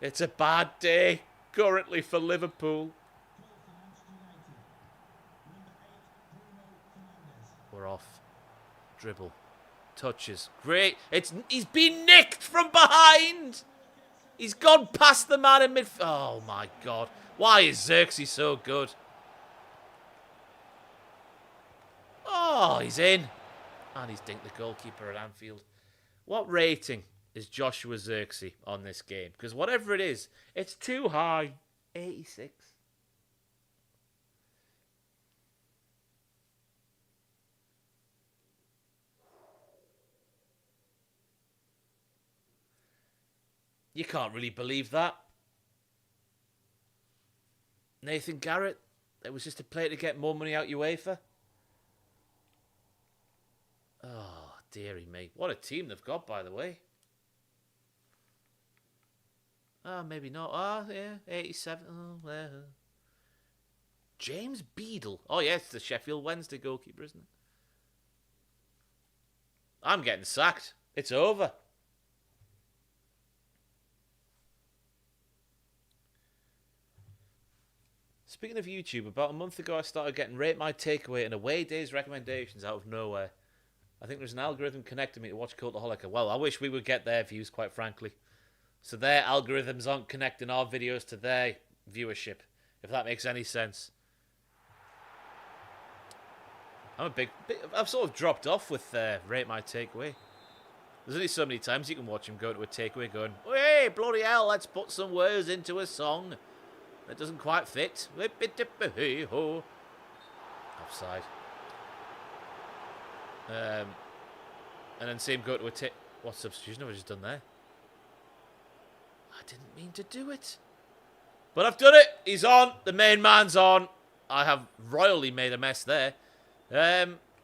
It's a bad day currently for Liverpool. We're off. Dribble. Touches. Great. He's been nicked from behind. He's gone past the man in midfield. Oh, my God. Why is Xerxes so good? Oh, he's in. And he's dinked the goalkeeper at Anfield. What rating is Joshua Xerxes on this game? Because whatever it is, it's too high. 86. You can't really believe that. Nathan Garrett, it was just a play to get more money out UEFA. Oh, dearie me. What a team they've got, by the way. Oh, maybe not. Oh, yeah, 87. Oh, yeah. James Beadle. Oh, yeah, it's the Sheffield Wednesday goalkeeper, isn't it? I'm getting sacked. It's over. Speaking of YouTube, about a month ago I started getting Rate My Takeaway and Away Days recommendations out of nowhere. I think there's an algorithm connecting me to watch Cultaholic. Well, I wish we would get their views, quite frankly. So their algorithms aren't connecting our videos to their viewership, if that makes any sense. I've sort of dropped off with Rate My Takeaway. There's only so many times you can watch him go to a takeaway going, hey, bloody hell, let's put some words into a song that doesn't quite fit. Offside. And then see him go to a what substitution have I just done there? I didn't mean to do it. But I've done it. He's on. The main man's on. I have royally made a mess there.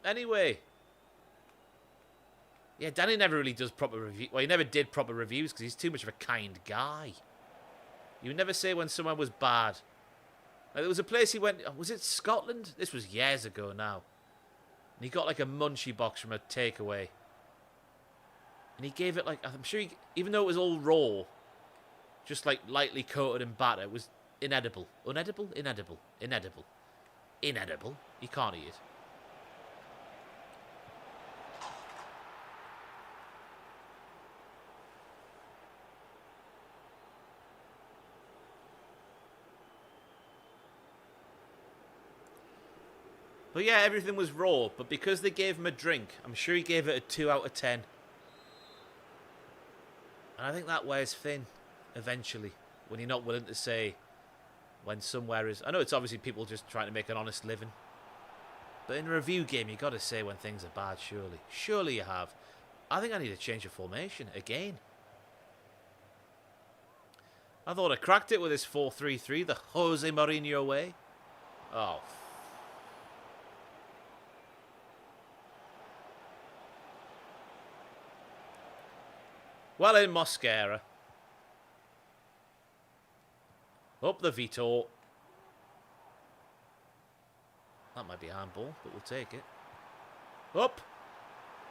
Anyway. Yeah, Danny never really does proper review. Well, he never did proper reviews because he's too much of a kind guy. You would never say when someone was bad. Like, there was a place he went... Was it Scotland? This was years ago now. And he got like a munchie box from a takeaway. And he gave it like... I'm sure he... Even though it was all raw, just like lightly coated in batter, it was inedible. Unedible? Inedible. Inedible. Inedible. You can't eat it. But yeah, everything was raw. But because they gave him a drink, I'm sure he gave it a 2 out of 10. And I think that wears thin, eventually, when you're not willing to say when somewhere is... I know it's obviously people just trying to make an honest living. But in a review game, you got to say when things are bad, surely. Surely you have. I think I need to change of formation again. I thought I cracked it with this 4-3-3, the Jose Mourinho way. Oh, well in Mosquera. Up the Vitor. That might be a handball, but we'll take it. Up.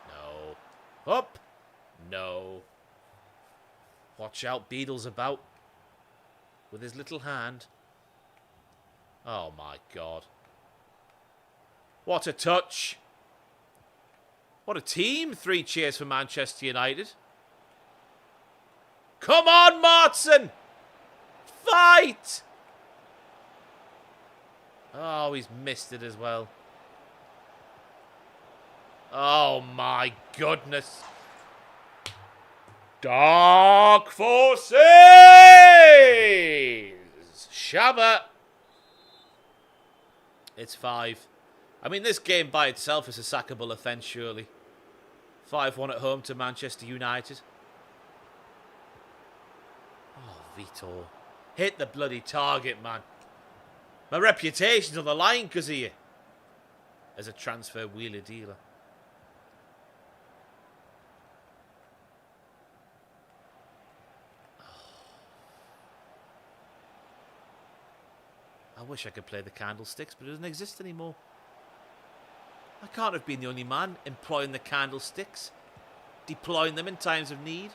No. Up. No. Watch out, Beadle's about. With his little hand. Oh my God. What a touch. What a team. 3 cheers for Manchester United. Come on, Martin! Fight! Oh, he's missed it as well. Oh, my goodness. Dark Forces! Shabba. It's 5. I mean, this game by itself is a sackable offence, surely. 5-1 at home to Manchester United. Vitor. Hit the bloody target, man. My reputation's on the line because of you. As a transfer wheeler-dealer. I wish I could play the candlesticks, but it doesn't exist anymore. I can't have been the only man employing the candlesticks, deploying them in times of need.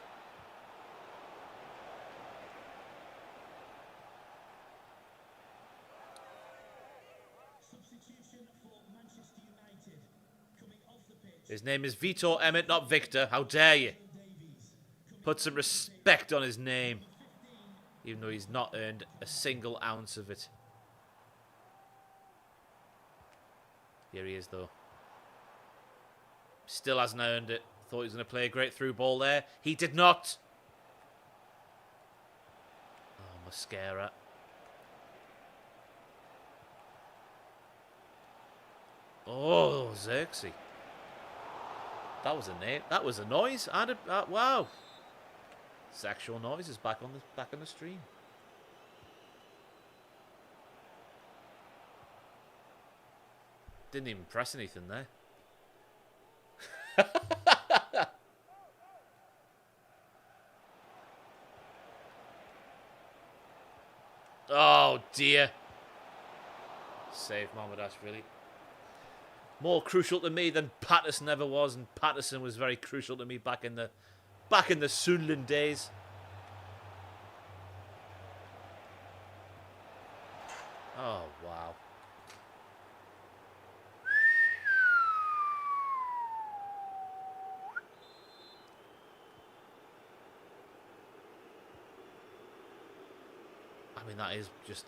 His name is Vitor Emmett, not Victor. How dare you? Put some respect on his name. Even though he's not earned a single ounce of it. Here he is, though. Still hasn't earned it. Thought he was going to play a great through ball there. He did not. Oh, mascara. Oh, Xerxes. That was a name. That was a noise. Wow. Sexual noise is back on the stream. Didn't even press anything there. Oh dear. Save Mohamed really. More crucial to me than Patterson ever was, and Patterson was very crucial to me back in the Sunderland days. Oh wow. I mean, that is just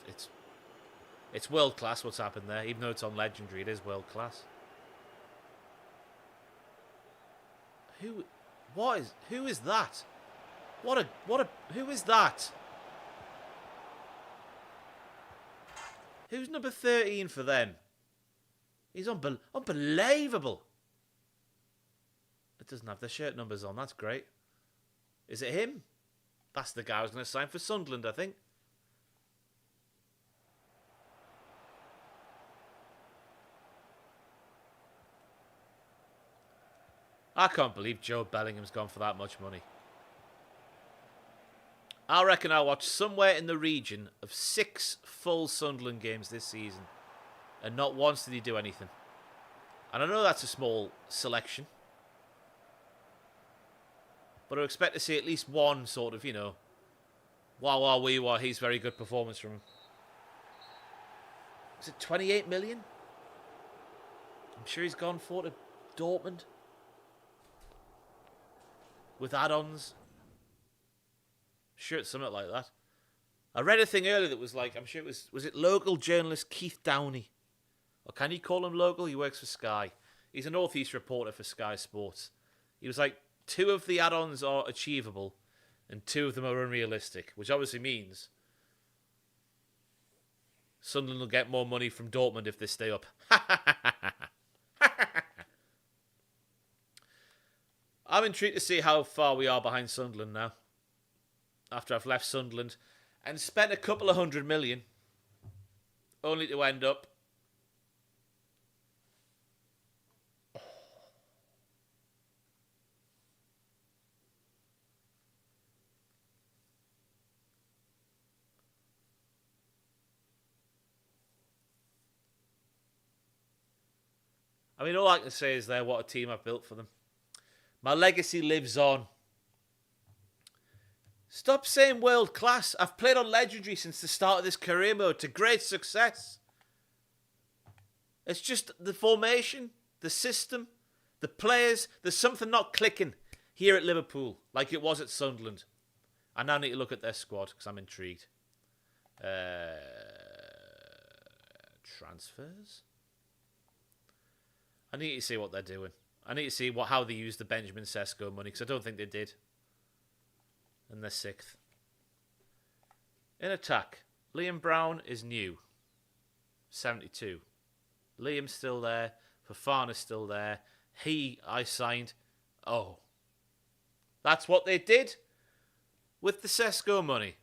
it's world class what's happened there. Even though it's on Legendary, it is world class. Who is that? Who is that? Who's number 13 for them? He's unbelievable. It doesn't have the shirt numbers on. That's great. Is it him? That's the guy I was going to sign for Sunderland, I think. I can't believe Joe Bellingham's gone for that much money. I reckon I'll watch somewhere in the region of 6 full Sunderland games this season. And not once did he do anything. And I know that's a small selection. But I expect to see at least one sort of, wah, he's very good performance from him. Is it 28 million? I'm sure he's gone for to Dortmund. With add-ons. Sure, it's something like that. I read a thing earlier that was like, I'm sure it was it local journalist Keith Downey? Or can you call him local? He works for Sky. He's a North East reporter for Sky Sports. He was like, 2 of the add-ons are achievable and 2 of them are unrealistic, which obviously means Sunderland will get more money from Dortmund if they stay up. I'm intrigued to see how far we are behind Sunderland now. After I've left Sunderland and spent a couple of 100 million only to end up I mean, all I can say is what a team I've built for them. My legacy lives on. Stop saying world class. I've played on Legendary since the start of this career mode to great success. It's just the formation, the system, the players. There's something not clicking here at Liverpool like it was at Sunderland. I now need to look at their squad because I'm intrigued. Transfers? I need to see what they're doing. I need to see how they use the Benjamin Sesko money, because I don't think they did. And they're 6th. In attack, Liam Brown is new. 72. Liam's still there. Fofana's still there. I signed. Oh. That's what they did with the Sesko money.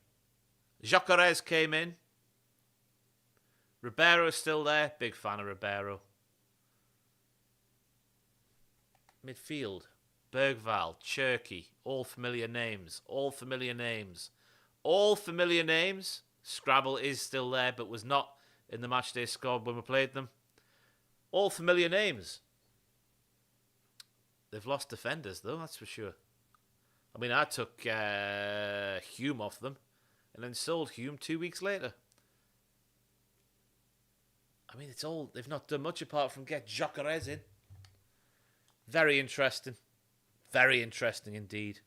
Jokeres came in. Ribeiro's still there. Big fan of Ribeiro. Midfield, Bergvall, Cherky, all familiar names. Scrabble is still there, but was not in the matchday squad when we played them. All familiar names. They've lost defenders, though, that's for sure. I mean, I took Hume off them and then sold Hume 2 weeks later. I mean, they've not done much apart from get Gyökeres in. Very interesting. Very interesting indeed.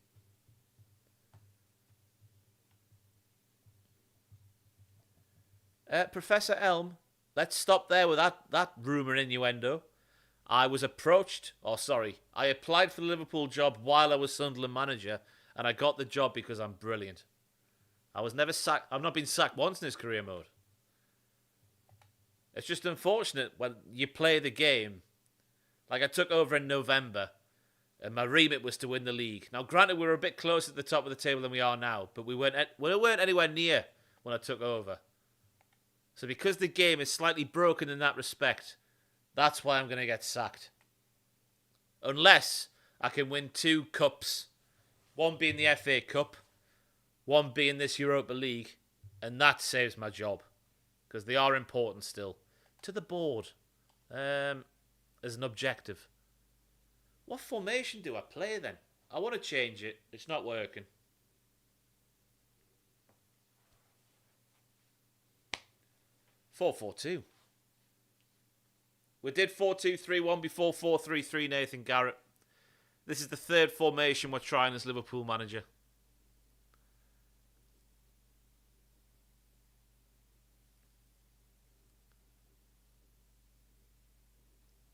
Professor Elm, let's stop there with that rumour innuendo. I applied for the Liverpool job while I was Sunderland manager, and I got the job because I'm brilliant. I was never sacked. I've not been sacked once in this career mode. It's just unfortunate when you play the game. Like, I took over in November, and my remit was to win the league. Now, granted, we were a bit closer at the top of the table than we are now, but we weren't anywhere near when I took over. So because the game is slightly broken in that respect, that's why I'm going to get sacked. Unless I can win 2 cups, one being the FA Cup, one being this Europa League, and that saves my job. Because they are important still. To the board. As an objective. What formation do I play then? I want to change it. It's not working. (4-4-2). We did 4-2-3-1 before 4-3-3, Nathan Garrett. This is the third formation we're trying as Liverpool manager.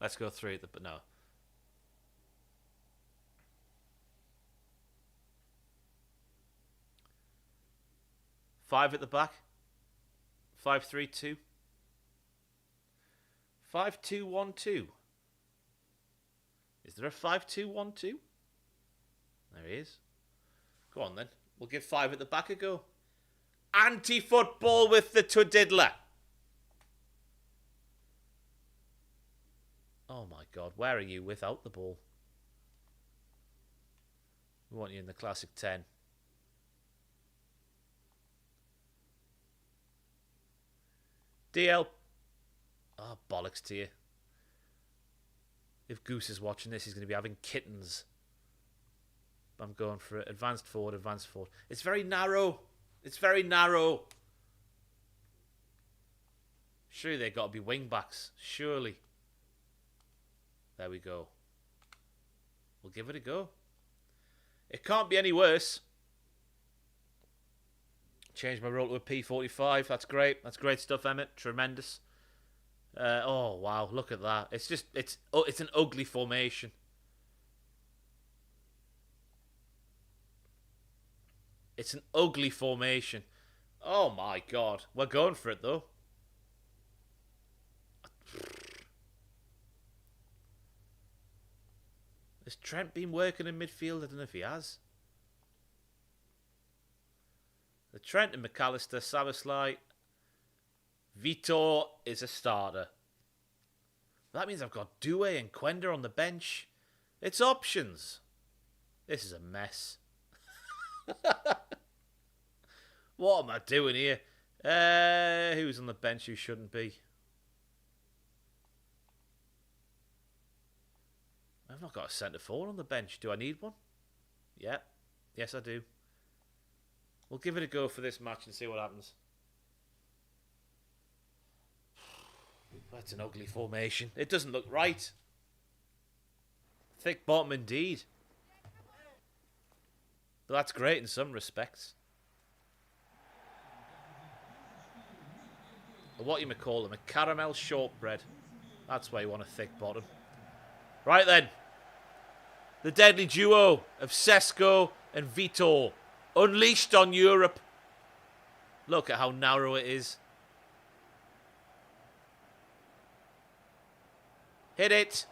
Let's go 3 but no. Five at the back. 5-3-2. 5-2-1-2. Is there a 5-2-1-2? There he is. Go on then. We'll give 5 at the back a go. Anti-football with the Tweddell. Oh my God, where are you without the ball? We want you in the classic 10. DL. Oh, bollocks to you. If Goose is watching this, he's going to be having kittens. I'm going for it. Advanced forward, advanced forward. It's very narrow. It's very narrow. Surely they've got to be wing backs. Surely. There we go. We'll give it a go. It can't be any worse. Change my role to a P45. That's great. That's great stuff, Emmett. Tremendous. Oh, wow. Look at that. It's an ugly formation. It's an ugly formation. Oh, my God. We're going for it, though. Has Trent been working in midfield? I don't know if he has. The Trent and McAllister, Szoboszlai. Vitor is a starter. That means I've got Doué and Quender on the bench. It's options. This is a mess. What am I doing here? Who's on the bench who shouldn't be? I've not got a centre forward on the bench. Do I need one? Yeah. Yes, I do. We'll give it a go for this match and see what happens. That's an ugly formation. It doesn't look right. Thick bottom indeed. But that's great in some respects. What you may call them, a caramel shortbread. That's why you want a thick bottom. Right then. The deadly duo of Sesko and Vitor. Unleashed on Europe. Look at how narrow it is. Hit it.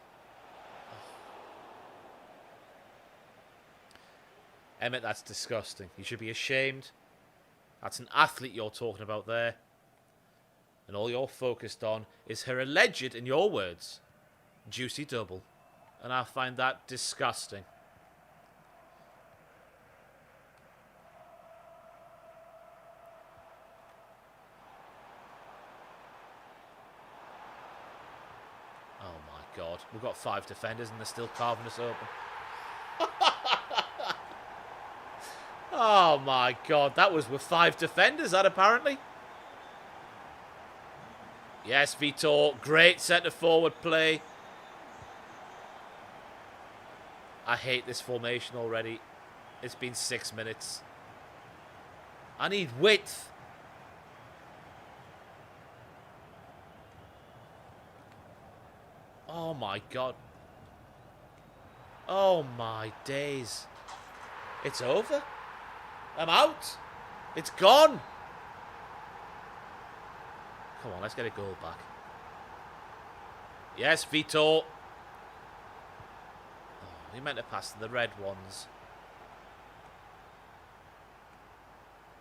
Emmett, that's disgusting. You should be ashamed. That's an athlete you're talking about there. And all you're focused on is her alleged, in your words, juicy double. And I find that disgusting. Oh my God. We've got 5 defenders and they're still carving us open. Oh my God, that was with 5 defenders, that apparently. Yes, Vitor, great centre forward play. I hate this formation already. It's been 6 minutes. I need width. Oh my God. Oh my days. It's over. I'm out. It's gone. Come on, let's get a goal back. Yes, Vitor. Oh, he meant to pass to the red ones.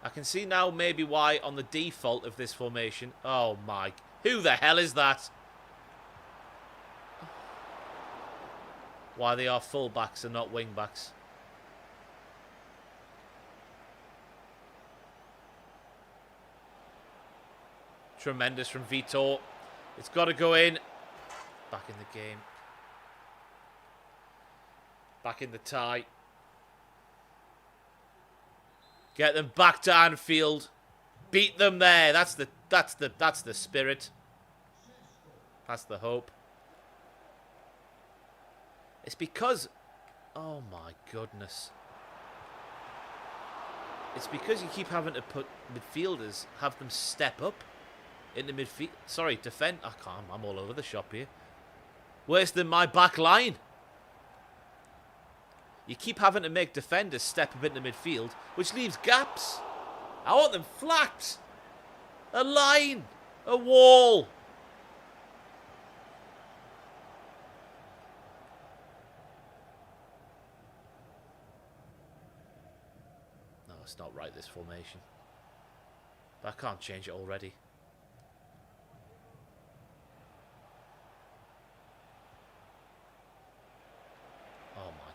I can see now maybe why on the default of this formation. Oh my. Who the hell is that? Why they are full-backs and not wing-backs. Tremendous from Vitor. It's got to go in. Back in the game. Back in the tie. Get them back to Anfield. Beat them there. That's the spirit. That's the hope. It's because... Oh my goodness. It's because you keep having to put midfielders, have them step up into midfield. Sorry, defend. I can't. I'm all over the shop here. Worse than my back line. You keep having to make defenders step up into midfield, which leaves gaps. I want them flat. A line. A wall. No, it's not right, this formation. But I can't change it already.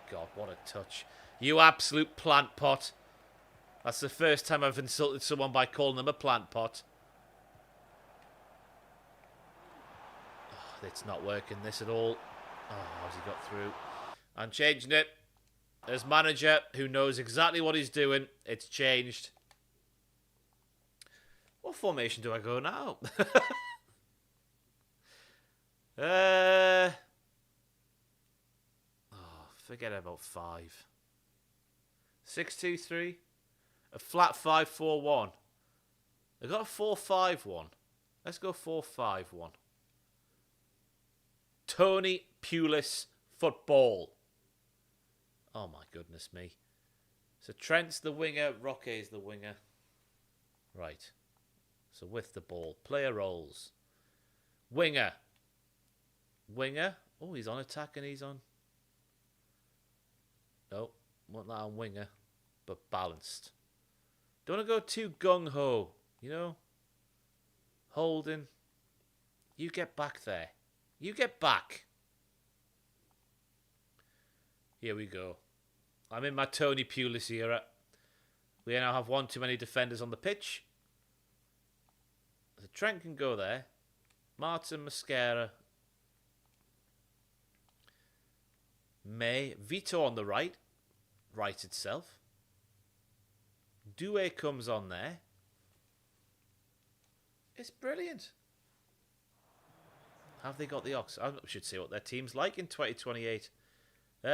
God, what a touch. You absolute plant pot. That's the first time I've insulted someone by calling them a plant pot. Oh, it's not working, this at all. Oh, how's he got through? I'm changing it. As manager who knows exactly what he's doing, it's changed. What formation do I go now? Forget about 5. 6-2-3. A flat 5-4-1. They've got a 4-5-1. Let's go 4-5-1. Tony Pulis football. Oh my goodness me. So Trent's the winger, Roque's the winger. Right. So with the ball. Player roles. Winger. Winger. Oh, he's on attack and he's on... No, want that on winger, but balanced. Don't want to go too gung-ho, you know? Holding. You get back there. You get back. Here we go. I'm in my Tony Pulis era. We now have one too many defenders on the pitch. So Trent can go there. Martin Mascara. May. Vitor on the right. Right itself. Doué comes on there. It's brilliant. Have they got the Ox? I should see what their team's like in 2028. Oh,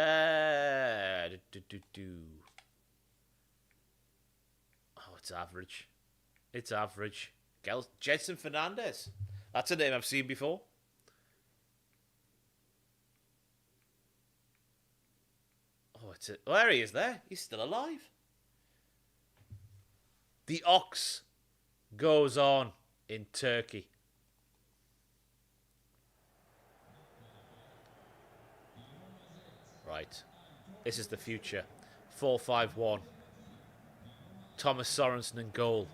it's average. It's average. Jedson Fernandez. That's a name I've seen before. Oh, there he is there. He's still alive. The Ox goes on in Turkey. Right. This is the future. 4-5-1. Thomas Sorensen in goal.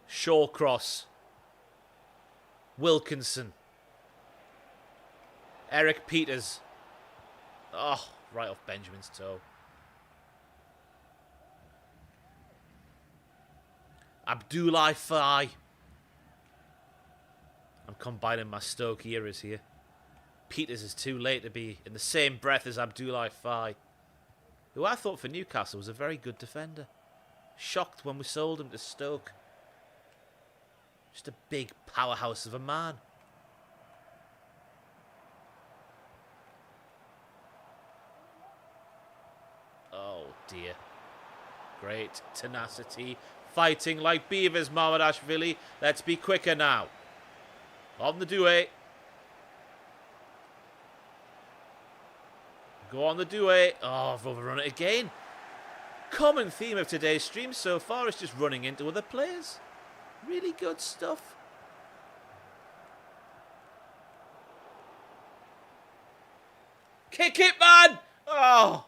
Shawcross. Wilkinson. Eric Peters. Oh, right off Benjamin's toe. Abdoulaye Faye. I'm combining my Stoke eras here. Peters is too late to be in the same breath as Abdoulaye Faye. who I thought for Newcastle was a very good defender. Shocked when we sold him to Stoke. Just a big powerhouse of a man. Oh dear. Great tenacity. Fighting like beavers, Mamadashvili. Let's be quicker now. On the duet. Go on the duet. Oh, I've overrun it again. Common theme of today's stream so far is just running into other players. Really good stuff. Kick it, man! Oh!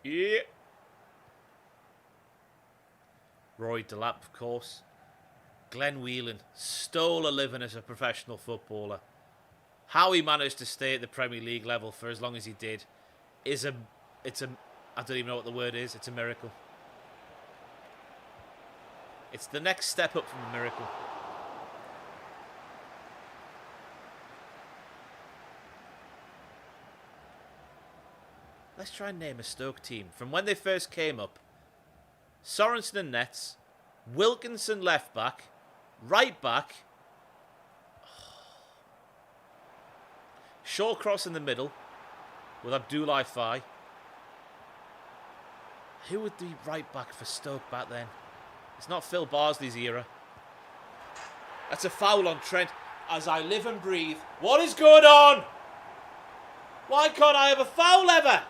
Yeah. Roy Delap, of course. Glenn Whelan stole a living as a professional footballer. How he managed to stay at the Premier League level for as long as he did is I don't even know what the word is. It's a miracle. It's the next step up from a miracle. Let's try and name a Stoke team. From when they first came up. Sorensen and nets. Wilkinson left back. Right back. Shawcross in the middle. With Abdoulaye Faye. Who would be right back for Stoke back then? It's not Phil Barsley's era. That's a foul on Trent. As I live and breathe. What is going on? Why can't I have a foul ever?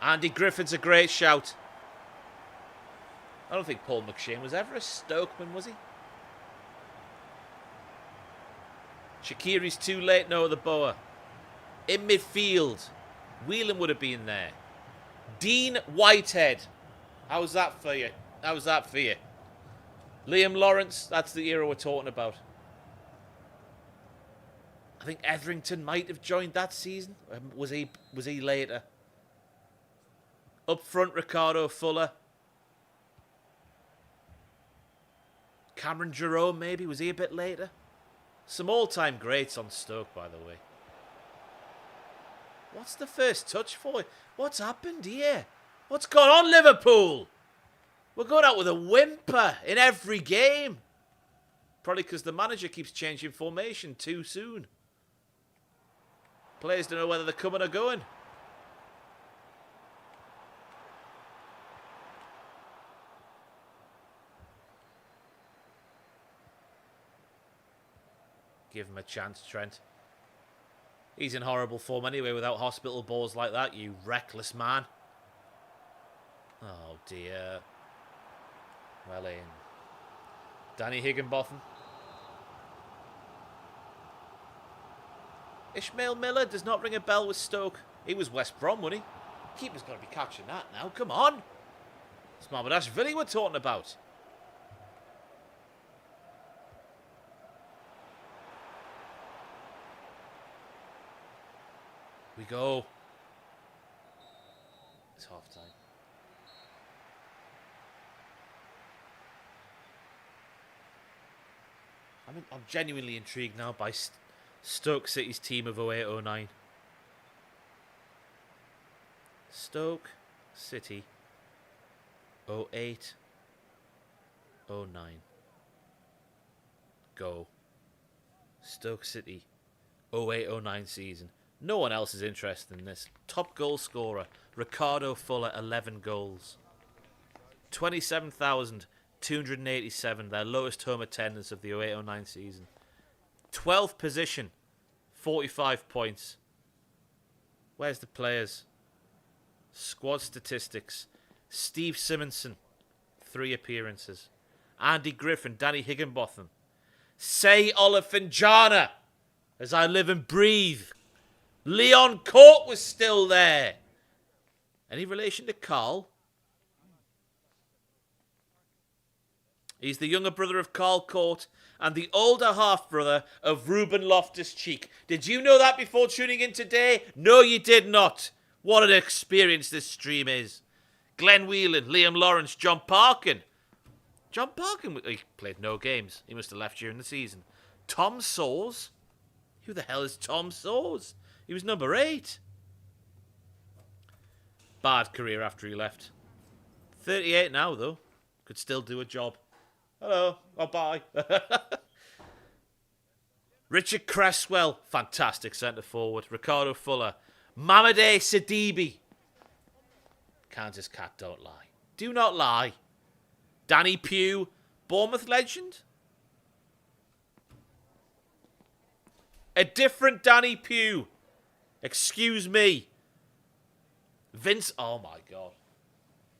Andy Griffin's a great shout. I don't think Paul McShane was ever a Stokeman, was he? Shaqiri's too late, no, the Boa. In midfield, Whelan would have been there. Dean Whitehead. How's that for you? How's that for you? Liam Lawrence, that's the era we're talking about. I think Etherington might have joined that season. Was he later? Up front, Ricardo Fuller. Cameron Jerome, maybe. Was he a bit later? Some all-time greats on Stoke, by the way. What's the first touch for? What's happened here? What's gone on, Liverpool? We're going out with a whimper in every game. Probably because the manager keeps changing formation too soon. Players don't know whether they're coming or going. Give him a chance, Trent. He's in horrible form anyway without hospital balls like that, you reckless man. Oh dear. Well in. Danny Higginbotham. Ishmael Miller does not ring a bell with Stoke. He was West Brom, wasn't he? Keeper's got to be catching that now. Come on. It's Mamadashvili we're talking about. We go. It's half time. I'm genuinely intrigued now by Stoke City's team of 08-09. Stoke City 08-09. Go. Stoke City 08-09 season. No one else is interested in this. Top goal scorer, Ricardo Fuller, 11 goals. 27,287, their lowest home attendance of the 08-09 season. 12th position, 45 points. Where's the players? Squad statistics. Steve Simonson, 3 appearances. Andy Griffin, Danny Higginbotham. Say Olafinjana, as I live and breathe. Leon Court was still there. Any relation to Carl? He's the younger brother of Carl Court and the older half-brother of Ruben Loftus-Cheek. Did you know that before tuning in today? No, you did not. What an experience this stream is. Glenn Whelan, Liam Lawrence, John Parkin. John Parkin, he played no games. He must have left during the season. Tom Sawes? Who the hell is Tom Sawes? He was number 8. Bad career after he left. 38 now, though. Could still do a job. Hello. Oh, bye. Richard Cresswell. Fantastic centre forward. Ricardo Fuller. Mamadou Sidibe. Kansas Cat don't lie. Do not lie. Danny Pugh. Bournemouth legend? A different Danny Pugh. Excuse me. Vince, oh my God.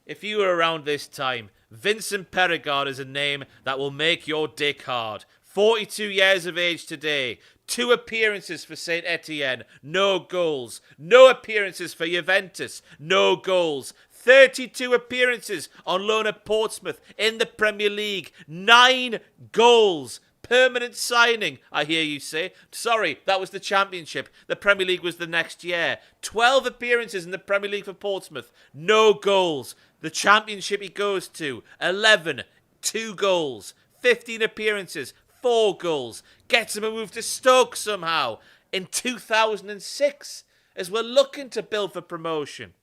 If you were around this time, Vincent Perregard is a name that will make your dick hard. 42 years of age today. 2 appearances for Saint Etienne. No goals. No appearances for Juventus. No goals. 32 appearances on loan at Portsmouth in the Premier League. 9 goals. Permanent signing, I hear you say. Sorry, that was the Championship. The Premier League was the next year. 12 appearances in the Premier League for Portsmouth. No goals. The Championship he goes to. 11. 2 goals. 15 appearances. 4 goals. Gets him a move to Stoke somehow. In 2006, as we're looking to build for promotion.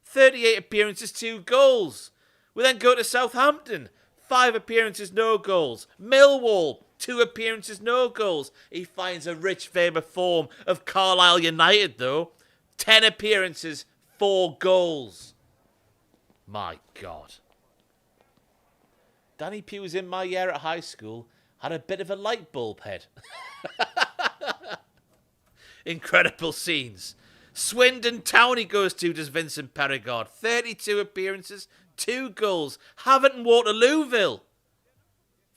38 appearances, 2 goals. We then go to Southampton. 5 appearances, no goals. Millwall. 2 appearances, no goals. He finds a rich vein of form of Carlisle United, though. 10 appearances, 4 goals. My God. Danny Pugh was in my year at high school. Had a bit of a light bulb head. Incredible scenes. Swindon Town he goes to, does Vincent Perregard. 32 appearances, 2 goals. Havant and Waterlooville.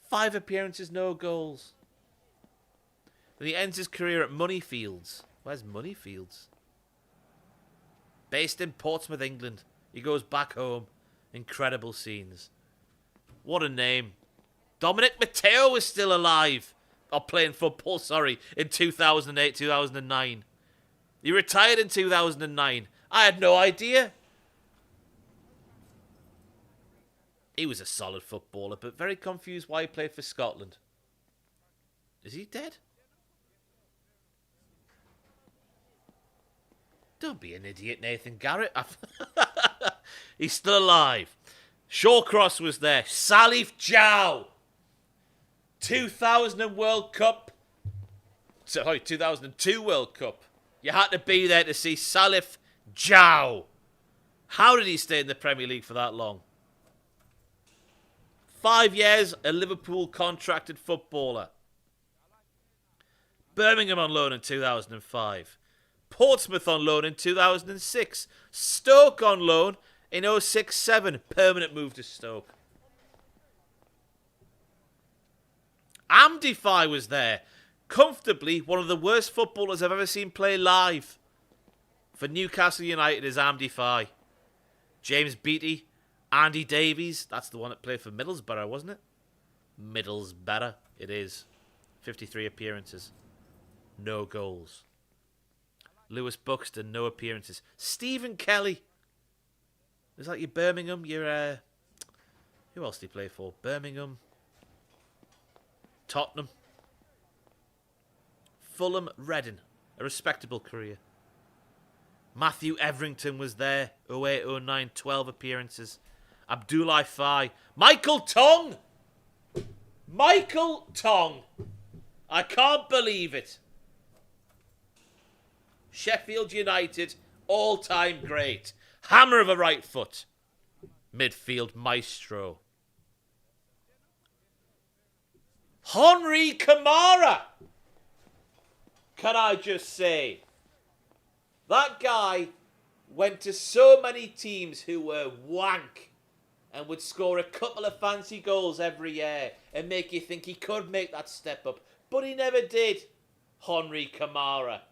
5 appearances, no goals. Then he ends his career at Moneyfields. Where's Moneyfields? Based in Portsmouth, England. He goes back home. Incredible scenes. What a name. Dominic Matteo was still alive. Or playing football, sorry. In 2008, 2009. He retired in 2009. I had no idea. He was a solid footballer, but very confused why he played for Scotland. Is he dead? Don't be an idiot, Nathan Garrett. He's still alive. Shawcross was there. Salif Jow. 2000 World Cup. Sorry, 2002 World Cup. You had to be there to see Salif Jow. How did he stay in the Premier League for that long? 5 years, a Liverpool contracted footballer. Birmingham on loan in 2005. Portsmouth on loan in 2006. Stoke on loan in 06-07. Permanent move to Stoke. Amdify was there. Comfortably one of the worst footballers I've ever seen play live. For Newcastle United is Amdify. James Beattie. Andy Davies. That's the one that played for Middlesbrough, wasn't it? Middlesbrough. It is. 53 appearances. No goals. Lewis Buxton, no appearances. Stephen Kelly. Is that your Birmingham? Your who else did he play for? Birmingham. Tottenham. Fulham, Reading. A respectable career. Matthew Everington was there. 08-09, 12 appearances. Abdoulaye Faye. Michael Tong! Michael Tong! I can't believe it. Sheffield United, all-time great. Hammer of a right foot. Midfield maestro. Henri Camara! Can I just say, that guy went to so many teams who were wank and would score a couple of fancy goals every year and make you think he could make that step up. But he never did. Henri Camara.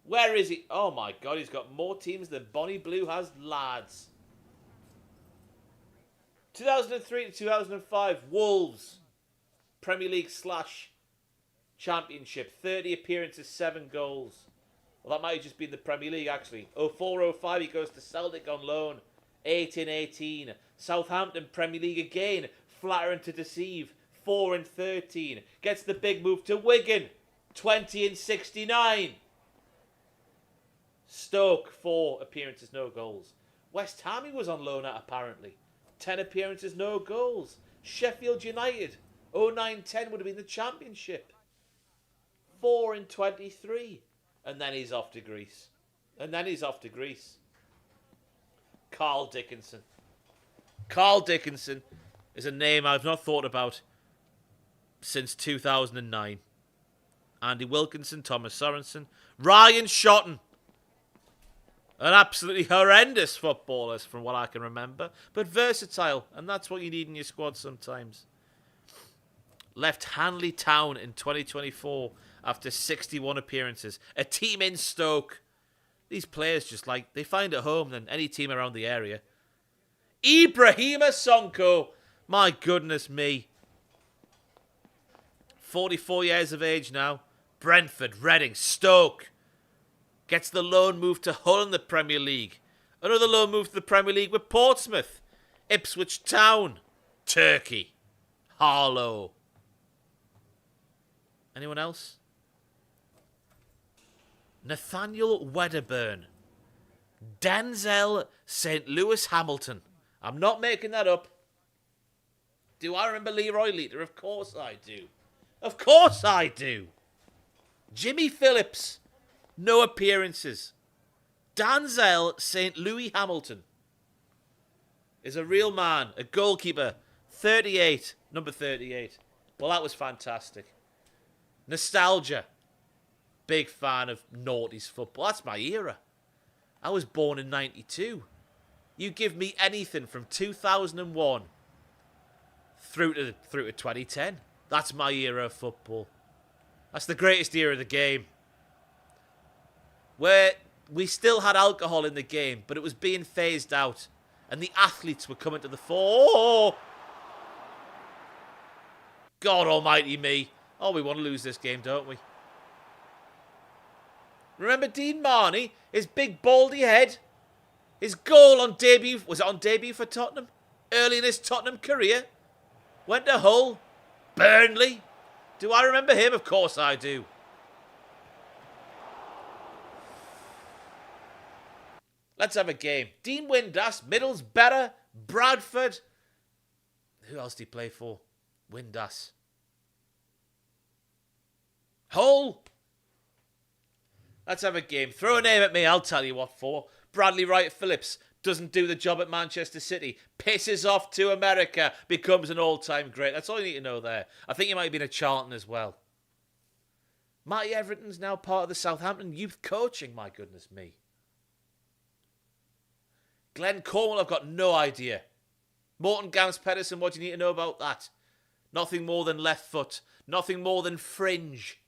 Where is he? Oh my God, he's got more teams than Bonnie Blue has lads. 2003 to 2005, Wolves. Premier League / Championship. 30 appearances, 7 goals. Well, that might have just been the Premier League, actually. 04-05, he goes to Celtic on loan. 18-18. Southampton, Premier League again. flattering to deceive, 4 in 13. Gets the big move to Wigan, 20 in 69. Stoke, 4 appearances, no goals. West Ham he was on loan at, apparently. 10 appearances, no goals. Sheffield United, 09-10 would have been the championship. 4 in 23. And then he's off to Greece. Carl Dickinson. Carl Dickinson is a name I've not thought about since 2009. Andy Wilkinson, Thomas Sorensen, Ryan Shotton. An absolutely horrendous footballers from what I can remember, but versatile, and that's what you need in your squad sometimes. Left Hanley Town in 2024 after 61 appearances. A team in Stoke. These players just they find a home than any team around the area. Ibrahima Sonko. My goodness me. 44 years of age now. Brentford, Reading, Stoke. Gets the loan move to Hull in the Premier League. Another loan move to the Premier League with Portsmouth. Ipswich Town. Turkey. Harlow. Anyone else? Nathaniel Wedderburn. Denzel St. Louis Hamilton. I'm not making that up. Do I remember Leroy Leader? Of course I do. Of course I do. Jimmy Phillips. No appearances. Denzel St. Louis Hamilton is a real man. A goalkeeper. 38. Number 38. Well, that was fantastic. Nostalgia. Big fan of noughties football. That's my era. I was born in 92. You give me anything from 2001 through to 2010. That's my era of football. That's the greatest era of the game. Where we still had alcohol in the game, but it was being phased out. And the athletes were coming to the fore. God almighty me. Oh, we want to lose this game, don't we? Remember Dean Marney? His big baldy head? His goal on debut, was it on debut for Tottenham? Early in his Tottenham career? Went to Hull? Burnley? Do I remember him? Of course I do. Let's have a game. Dean Windass, Middlesbrough, Bradford. Who else did he play for? Windass. Hull. Let's have a game. Throw a name at me, I'll tell you what for. Bradley Wright Phillips doesn't do the job at Manchester City. Pisses off to America. Becomes an all-time great. That's all you need to know there. I think he might have been at Charlton as well. Matty Everton's now part of the Southampton youth coaching. My goodness me. Glenn Cornwall, I've got no idea. Morton Gams Pedersen, what do you need to know about that? Nothing more than left foot. Nothing more than fringe.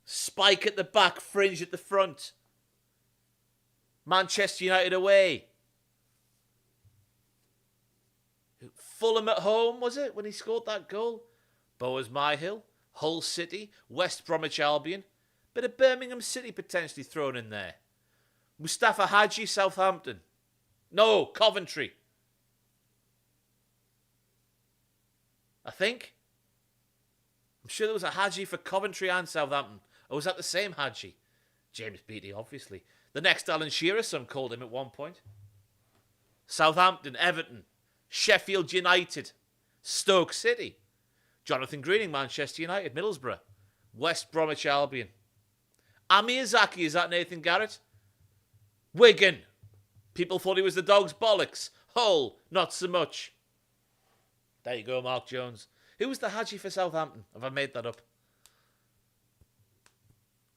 Spike at the back, fringe at the front. Manchester United away. Fulham at home, was it, when he scored that goal? Boas Myhill, Hull City, West Bromwich Albion. Bit of Birmingham City potentially thrown in there. Mustafa Hadji, Southampton. No, Coventry. I think. I'm sure there was a Hadji for Coventry and Southampton. Or was that the same Hadji? James Beattie, obviously. The next Alan Shearer, some called him at one point. Southampton, Everton, Sheffield United, Stoke City, Jonathan Greening, Manchester United, Middlesbrough, West Bromwich Albion. Amiyazaki, is that Nathan Garrett? Wigan. People thought he was the dog's bollocks. Hull, not so much. There you go, Mark Jones. Who was the Hadji for Southampton? Have I made that up?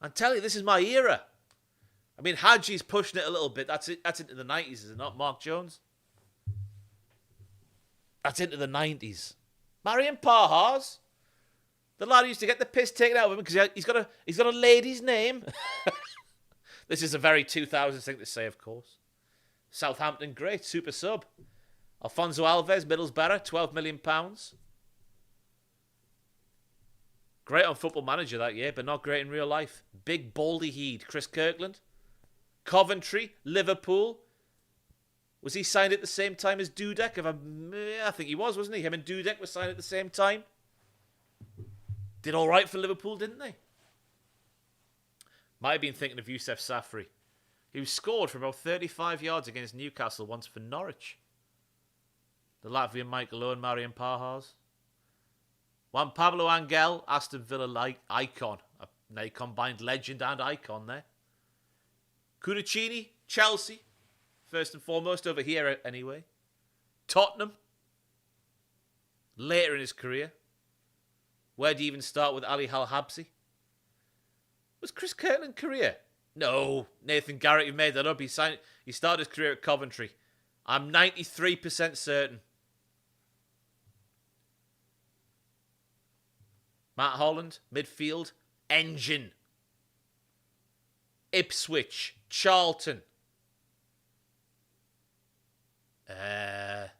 I'm telling you, this is my era. I mean, Hadji's pushing it a little bit. That's it. That's into the 90s, is it not, Mark Jones? That's into the 90s. Marion Pahars. The lad who used to get the piss taken out of him because he's got a lady's name. This is a very 2000s thing to say, of course. Southampton, great. Super sub. Alfonso Alves, Middlesbrough, £12 million. Great on Football Manager that year, but not great in real life. Big Baldy Heed, Chris Kirkland. Coventry, Liverpool. Was he signed at the same time as Dudek? I think he was, wasn't he? Him and Dudek were signed at the same time. Did all right for Liverpool, didn't they? Might have been thinking of Youssef Safri, who scored from about 35 yards against Newcastle once for Norwich. The Latvian Michael Owen, Marian Pahars. Juan Pablo Angel, Aston Villa icon. A combined legend and icon there. Cudicini, Chelsea. First and foremost over here anyway. Tottenham. Later in his career. Where do you even start with Ali Al-Habsi? Was Chris Kirkland career? No. Nathan Garrett, you made that up. He started his career at Coventry. I'm 93% certain. Matt Holland, midfield, engine. Ipswich, Charlton. That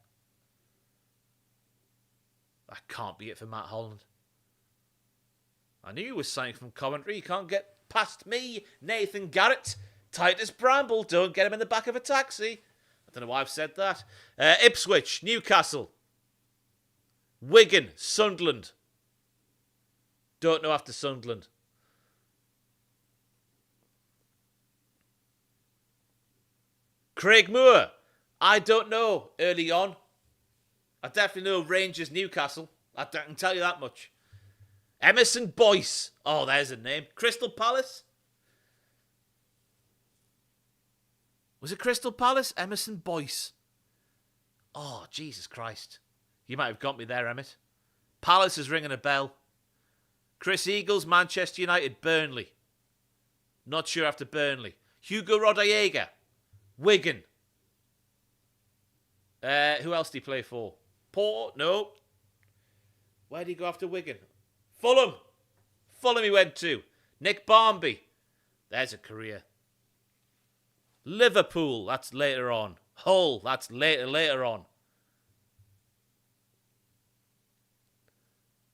can't be it for Matt Holland. I knew he was signed from Coventry. You can't get past me, Nathan Garrett. Titus Bramble, don't get him in the back of a taxi. I don't know why I've said that. Ipswich, Newcastle. Wigan, Sunderland. Don't know after Sunderland. Craig Moore. I don't know early on. I definitely know Rangers, Newcastle. I can tell you that much. Emerson Boyce. Oh, there's a name. Crystal Palace. Was it Crystal Palace? Emerson Boyce. Oh, Jesus Christ. You might have got me there, Emmett. Palace is ringing a bell. Chris Eagles, Manchester United, Burnley. Not sure after Burnley. Hugo Rodallega, Wigan. Who else did he play for? Port? No. Where did he go after Wigan? Fulham. Fulham he went to. Nick Barmby. There's a career. Liverpool, that's later on. Hull, that's later on.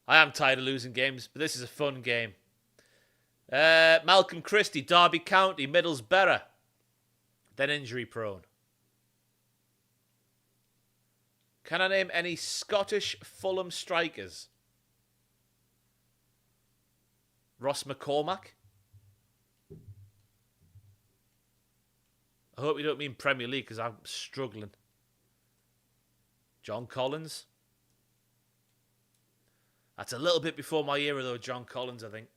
I am tired of losing games, but this is a fun game. Malcolm Christie, Derby County, Middlesbrough. Then injury prone. Can I name any Scottish Fulham strikers? Ross McCormack. I hope you don't mean Premier League because I'm struggling. John Collins. That's a little bit before my era though, John Collins, I think.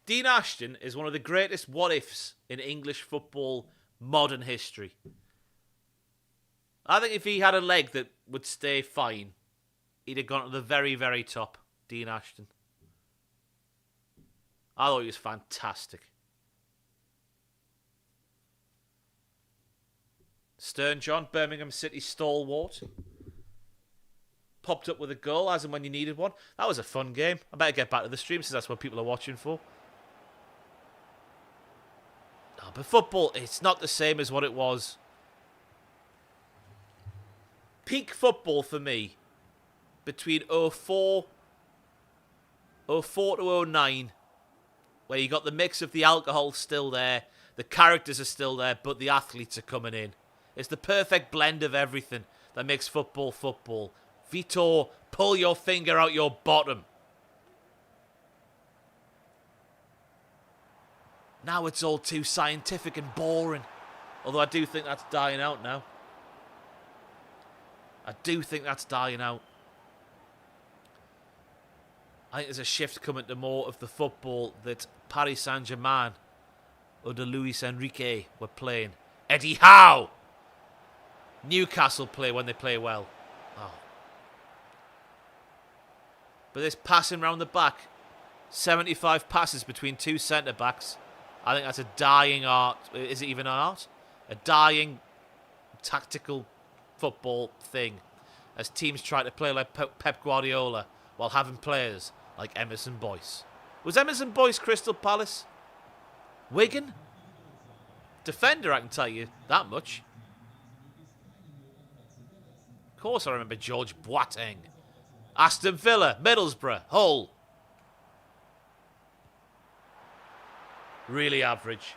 Dean Ashton is one of the greatest what-ifs in English football modern history. I think if he had a leg that would stay fine, he'd have gone to the very, very top, Dean Ashton. I thought he was fantastic. Stern John, Birmingham City stalwart. Popped up with a goal as and when you needed one. That was a fun game. I better get back to the stream since that's what people are watching for. Oh, but football, it's not the same as what it was. Peak football for me, between 04 to 09, where you got the mix of the alcohol still there, the characters are still there, but the athletes are coming in. It's the perfect blend of everything that makes football football. Vitor, pull your finger out your bottom. Now it's all too scientific and boring. Although I do think that's dying out now. I do think that's dying out. I think there's a shift coming to more of the football that Paris Saint-Germain under Luis Enrique were playing. Eddie Howe! Newcastle play when they play well. Oh. But this passing round the back, 75 passes between two centre-backs, I think that's a dying art. Is it even an art? A dying tactical football thing. As teams try to play like Pep Guardiola while having players like Emerson Boyce. Was Emerson Boyce Crystal Palace? Wigan? Defender, I can tell you that much. Of course I remember George Boateng. Aston Villa, Middlesbrough, Hull. Really average.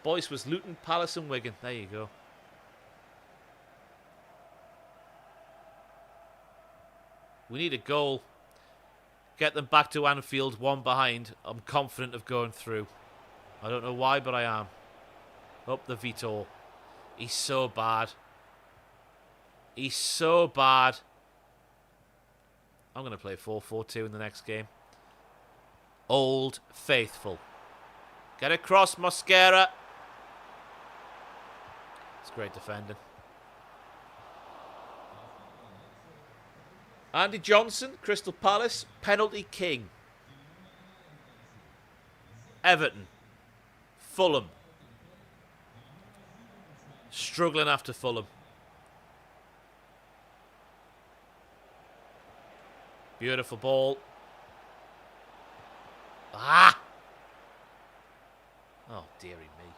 Boyce was Luton, Palace and Wigan. There you go. We need a goal. Get them back to Anfield, one behind. I'm confident of going through. I don't know why, but I am. Up the Vitor. He's so bad. He's so bad. I'm going to play 4-4-2 in the next game. Old Faithful. Get across, Mosquera. It's great defending. Andy Johnson, Crystal Palace, penalty king. Everton. Fulham. Struggling after Fulham. Beautiful ball. Ah! Oh, dearie me.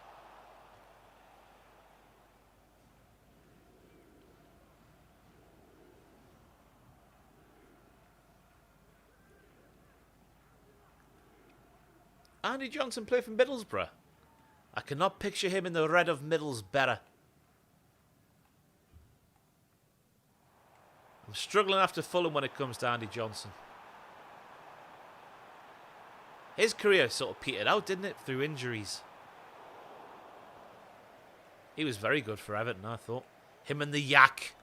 Andy Johnson played for Middlesbrough. I cannot picture him in the red of Middlesbrough. I'm struggling after Fulham when it comes to Andy Johnson. His career sort of petered out, didn't it, through injuries. He was very good for Everton, I thought. Him and the Yak.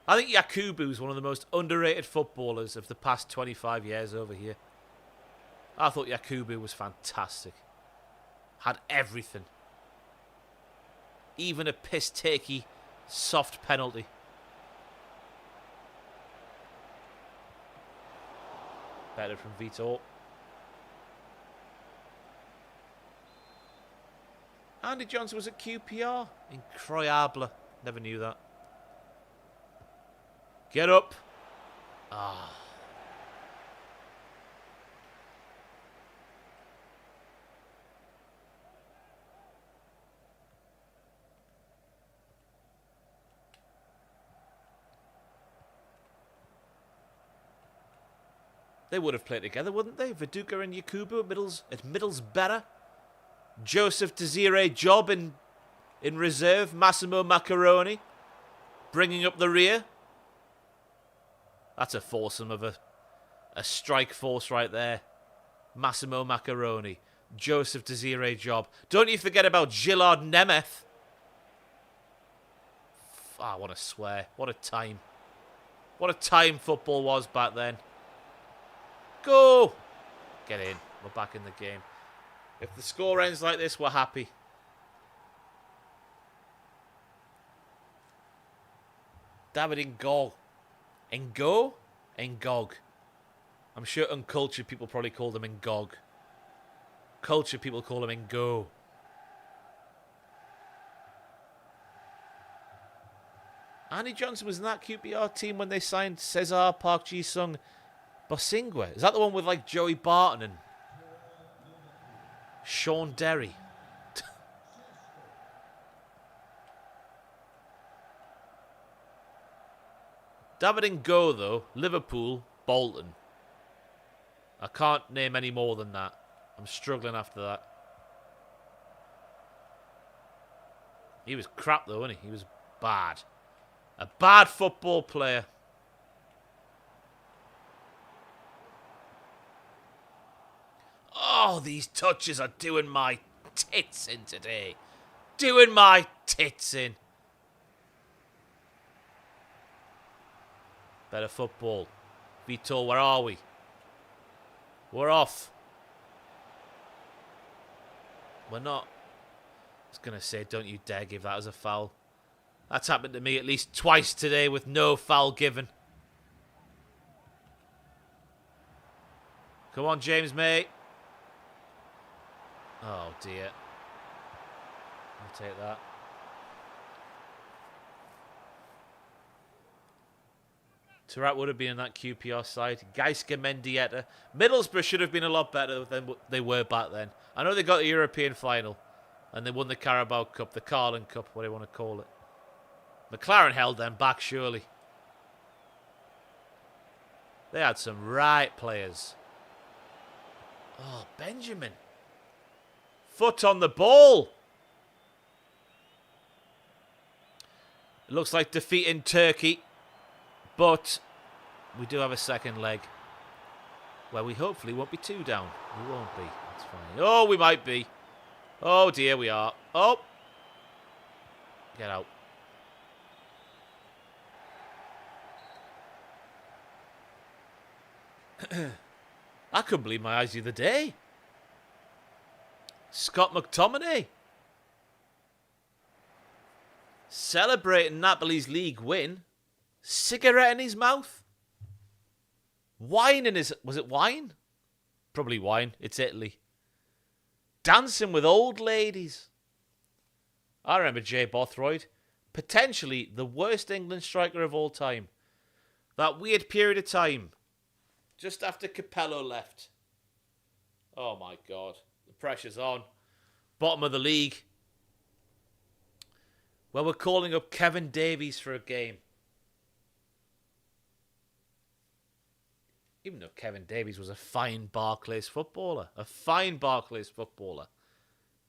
I think Yakubu is one of the most underrated footballers of the past 25 years over here. I thought Yakubu was fantastic. Had everything. Even a piss-takey, soft penalty. Better from Vitor. Andy Johnson was at QPR. Incroyable. Never knew that. Get up. Ah. They would have played together, wouldn't they? Viduka and Yakubu at Middlesbrough. Joseph Desiree Job in reserve. Massimo Macaroni bringing up the rear. That's a foursome of a strike force right there. Massimo Macaroni. Joseph Desiree Job. Don't you forget about Gillard Nemeth. I want to swear. What a time. What a time football was back then. Go! Get in. We're back in the game. If the score ends like this, we're happy. David Ngog. Ngog. I'm sure uncultured people probably call him Ngog. Cultured people call him Ngo. Andy Johnson was in that QPR team when they signed Cesar Park Ji-sung Bosingwa. Is that the one with like Joey Barton and Sean Derry? David Ngo, though. Liverpool, Bolton. I can't name any more than that. I'm struggling after that. He was crap, though, wasn't he? He was bad. A bad football player. Oh, these touches are doing my tits in today. Doing my tits in. Better football. Vitor, where are we? We're off. We're not. I was going to say, don't you dare give that as a foul. That's happened to me at least twice today with no foul given. Come on, James, mate. Oh, dear. I'll take that. Tarat would have been in that QPR side. Geiska Mendieta. Middlesbrough should have been a lot better than they were back then. I know they got the European final. And they won the Carabao Cup, the Carling Cup, what do you want to call it. McLaren held them back, surely. They had some right players. Oh, Benjamin. Foot on the ball. It looks like defeat in Turkey. But we do have a second leg where we hopefully won't be 2 down. We won't be. That's fine. Oh, we might be. Oh, dear, we are. Oh. Get out. I couldn't believe my eyes the other day. Scott McTominay celebrating Napoli's league win. Cigarette in his mouth. Wine in his... Was it wine? Probably wine. It's Italy. Dancing with old ladies. I remember Jay Bothroyd. Potentially the worst England striker of all time. That weird period of time. Just after Capello left. Oh my God. The pressure's on. Bottom of the league. Well, we're calling up Kevin Davies for a game. Even though Kevin Davies was a fine Barclays footballer. A fine Barclays footballer.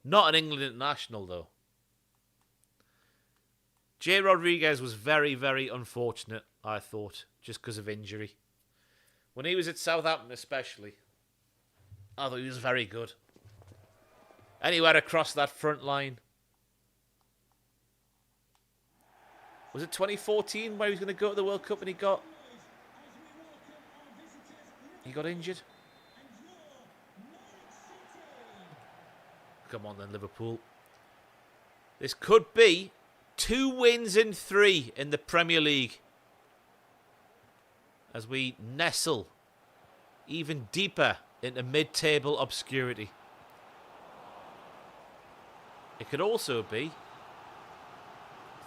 Not an England international, though. Jay Rodriguez was very, very unfortunate, I thought, just because of injury. When he was at Southampton especially, I thought he was very good. Anywhere across that front line. Was it 2014 where he was going to go to the World Cup and he got injured? Come on then, Liverpool. This could be 2 wins in 3 in the Premier League. As we nestle even deeper into mid-table obscurity. It could also be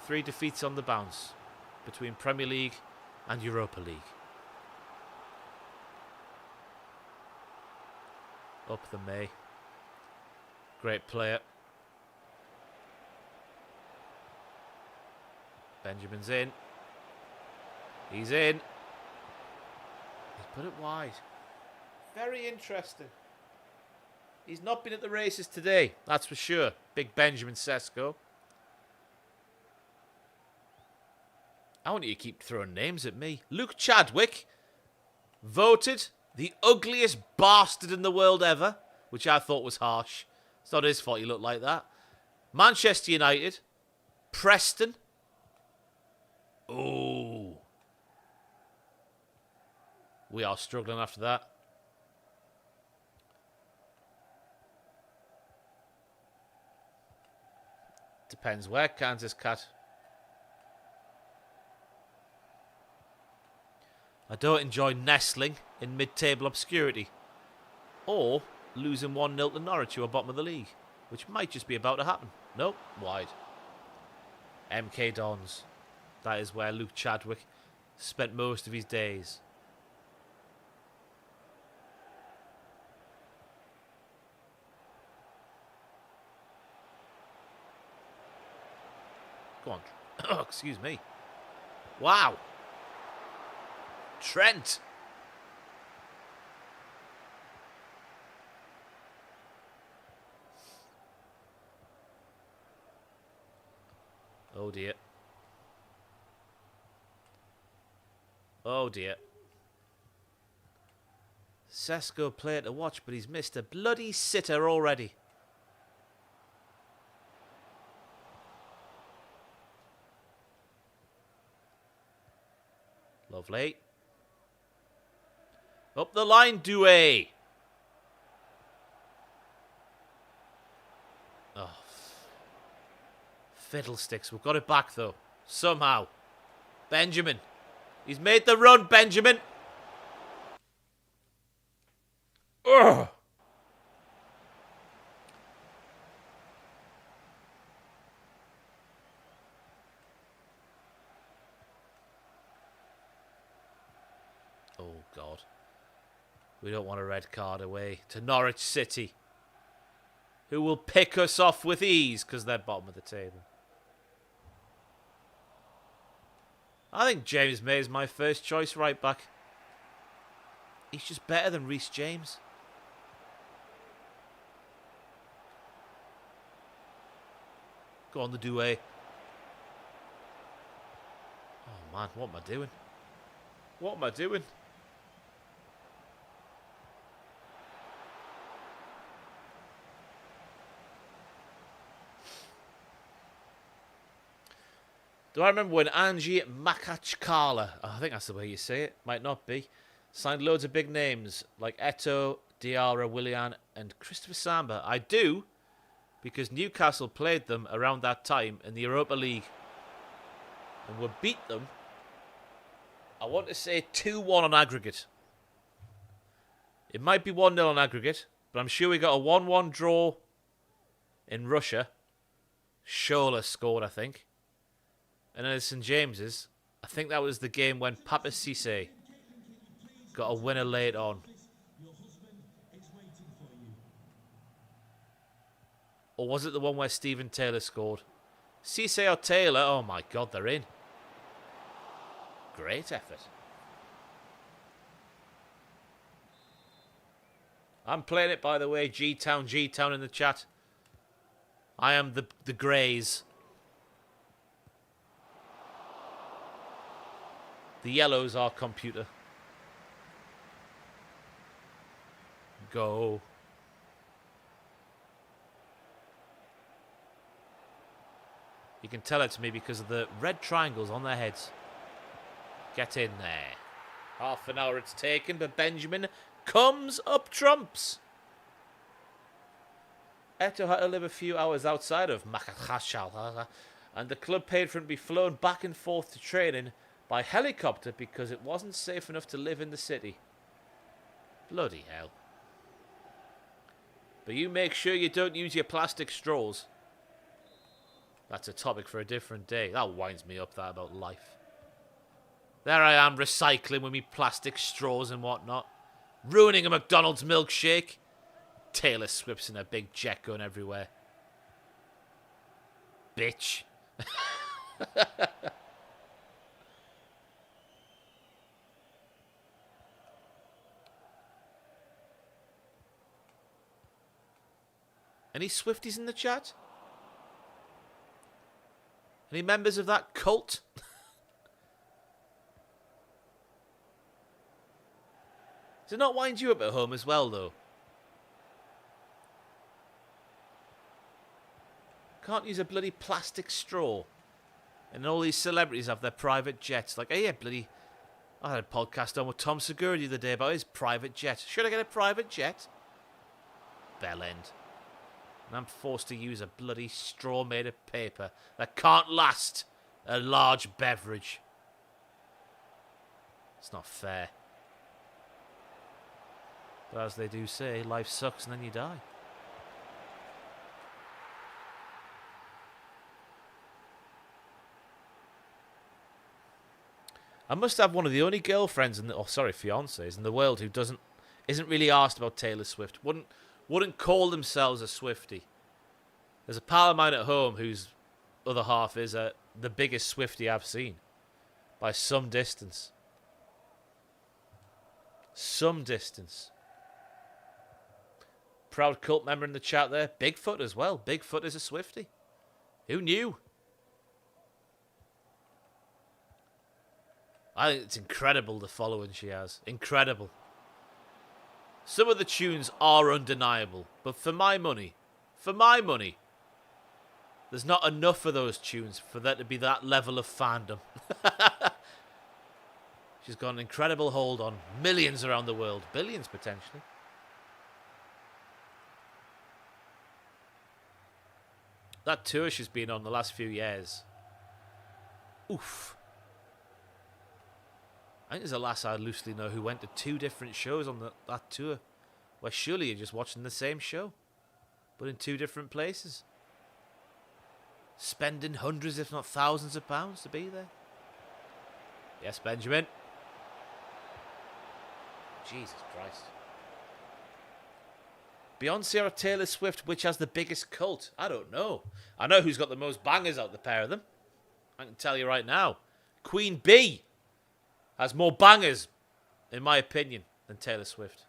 3 defeats on the bounce between Premier League and Europa League. Up the May. Great player. Benjamin's in. He's in. He's put it wide. Very interesting. He's not been at the races today, that's for sure. Big Benjamin Sesko. I want you to keep throwing names at me. Luke Chadwick, voted the ugliest bastard in the world ever, which I thought was harsh. It's not his fault he looked like that. Manchester United, Preston. Oh. We are struggling after that. Depends where, Kansas Cat. I don't enjoy nestling in mid-table obscurity. Or losing 1-0 to Norwich who are bottom of the league. Which might just be about to happen. Nope, wide. MK Dons. That is where Luke Chadwick spent most of his days. Go on. Oh, excuse me. Wow. Trent. Oh dear. Oh dear. Sesko player to watch, but he's missed a bloody sitter already. Lovely. Up the line, Douay. Oh. Fiddlesticks. We've got it back, though. Somehow. Benjamin. He's made the run, Benjamin. Ugh. Oh, God. We don't want a red card away to Norwich City, who will pick us off with ease because they're bottom of the table. I think James May is my first choice right back. He's just better than Reece James. Go on, the Douay. Oh, man, what am I doing? What am I doing? Do I remember when Angie Makachkala, I think that's the way you say it, might not be, signed loads of big names like Eto, Diarra, Willian and Christopher Samba? I do, because Newcastle played them around that time in the Europa League and would beat them, I want to say 2-1 on aggregate. It might be 1-0 on aggregate, but I'm sure we got a 1-1 draw in Russia. Shola scored, I think. And then at St James's, I think that was the game when Papa Cisse got a winner late on. Or was it the one where Stephen Taylor scored? Cisse or Taylor? Oh my God, they're in. Great effort. I'm playing it, by the way. G-Town in the chat. I am the Greys. The yellows are computer. Go. You can tell it to me because of the red triangles on their heads. Get in there. Half an hour it's taken, but Benjamin comes up trumps. Eto had to live a few hours outside of Makachkala, and the club paid for him to be flown back and forth to training by helicopter because it wasn't safe enough to live in the city. Bloody hell. But you make sure you don't use your plastic straws. That's a topic for a different day. That winds me up, that about life. There I am recycling with me plastic straws and whatnot. Ruining a McDonald's milkshake. Taylor Swift's in a big jet going everywhere. Bitch. Any Swifties in the chat? Any members of that cult? Does it not wind you up at home as well, though? Can't use a bloody plastic straw. And all these celebrities have their private jets. Like, hey, yeah, bloody... I had a podcast on with Tom Segura the other day about his private jet. Should I get a private jet? Bell end. And I'm forced to use a bloody straw made of paper that can't last a large beverage. It's not fair. But as they do say, life sucks and then you die. I must have one of the only girlfriends fiancés in the world who isn't really asked about Taylor Swift. Wouldn't call themselves a Swiftie. There's a pal of mine at home whose other half is the biggest Swiftie I've seen. By some distance. Some distance. Proud cult member in the chat there. Bigfoot as well. Bigfoot is a Swiftie. Who knew? I think it's incredible the following she has. Incredible. Some of the tunes are undeniable, but for my money, there's not enough of those tunes for there to be that level of fandom. She's got an incredible hold on millions around the world, billions potentially. That tour she's been on the last few years. Oof. I think there's a lass I loosely know who went to 2 different shows on that tour. Where surely you're just watching the same show. But in 2 different places. Spending hundreds if not thousands of pounds to be there. Yes, Benjamin. Jesus Christ. Beyonce or Taylor Swift, which has the biggest cult? I don't know. I know who's got the most bangers out, the pair of them. I can tell you right now. Queen Bee has more bangers, in my opinion, than Taylor Swift.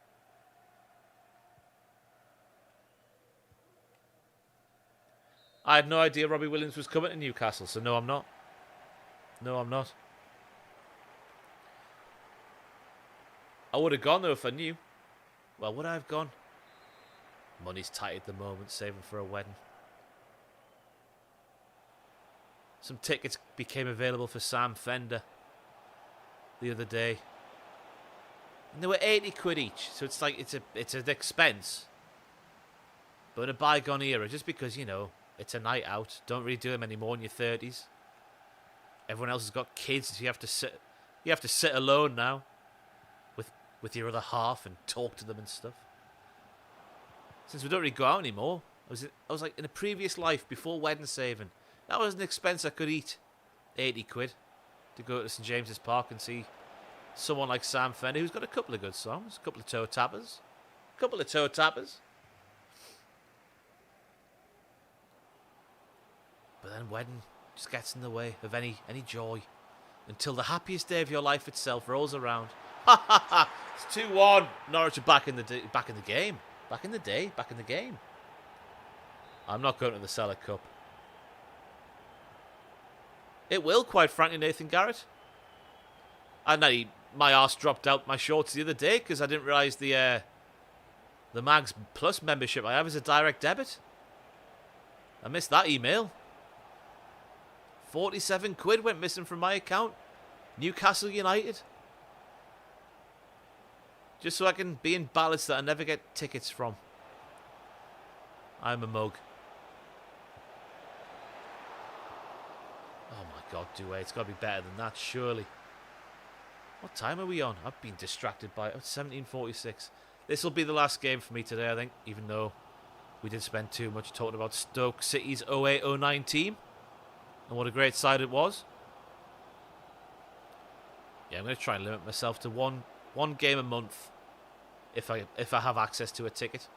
I had no idea Robbie Williams was coming to Newcastle, so no, I'm not. No, I'm not. I would have gone, though, if I knew. Well, would I have gone? Money's tight at the moment, saving for a wedding. Some tickets became available for Sam Fender the other day. And they were 80 quid each, so it's like it's an expense. But in a bygone era, just because, you know, it's a night out, don't really do them anymore in your 30s. Everyone else has got kids, so you have to sit alone now with your other half and talk to them and stuff. Since we don't really go out anymore, I was like in a previous life before wedding saving, that was an expense I could eat. 80 quid to go to St James's Park and see someone like Sam Fender, who's got a couple of good songs, a couple of toe tappers. But then wedding just gets in the way of any joy until the happiest day of your life itself rolls around. Ha ha ha! It's 2-1. Norwich are back in the game. I'm not going to the Cellar Cup. It will, quite frankly, Nathan Garrett. My arse dropped out my shorts the other day because I didn't realise the Mags Plus membership I have is a direct debit. I missed that email. 47 quid went missing from my account. Newcastle United. Just so I can be in ballads that I never get tickets from. I'm a mug. Oh my God, Douay, it's got to be better than that, surely. What time are we on? I've been distracted by it. It's 17:46. This will be the last game for me today, I think, even though we did spend too much talking about Stoke City's 08-09 team and what a great side it was. Yeah, I'm going to try and limit myself to one game a month if I have access to a ticket.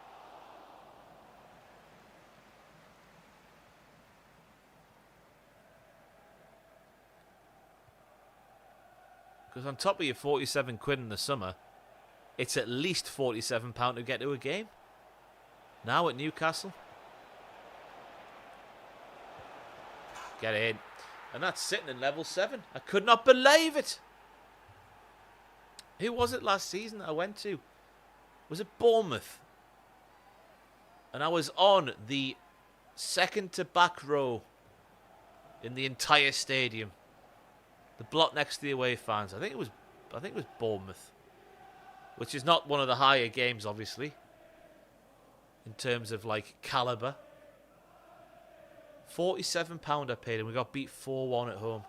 Because on top of your 47 quid in the summer, it's at least £47 to get to a game. Now at Newcastle. Get in. And that's sitting in level 7. I could not believe it. Who was it last season that I went to? Was it Bournemouth? And I was on the second to back row in the entire stadium. The block next to the away fans. I think it was Bournemouth. Which is not one of the higher games, obviously. In terms of, like, calibre. £47 I paid and we got beat 4-1 at home.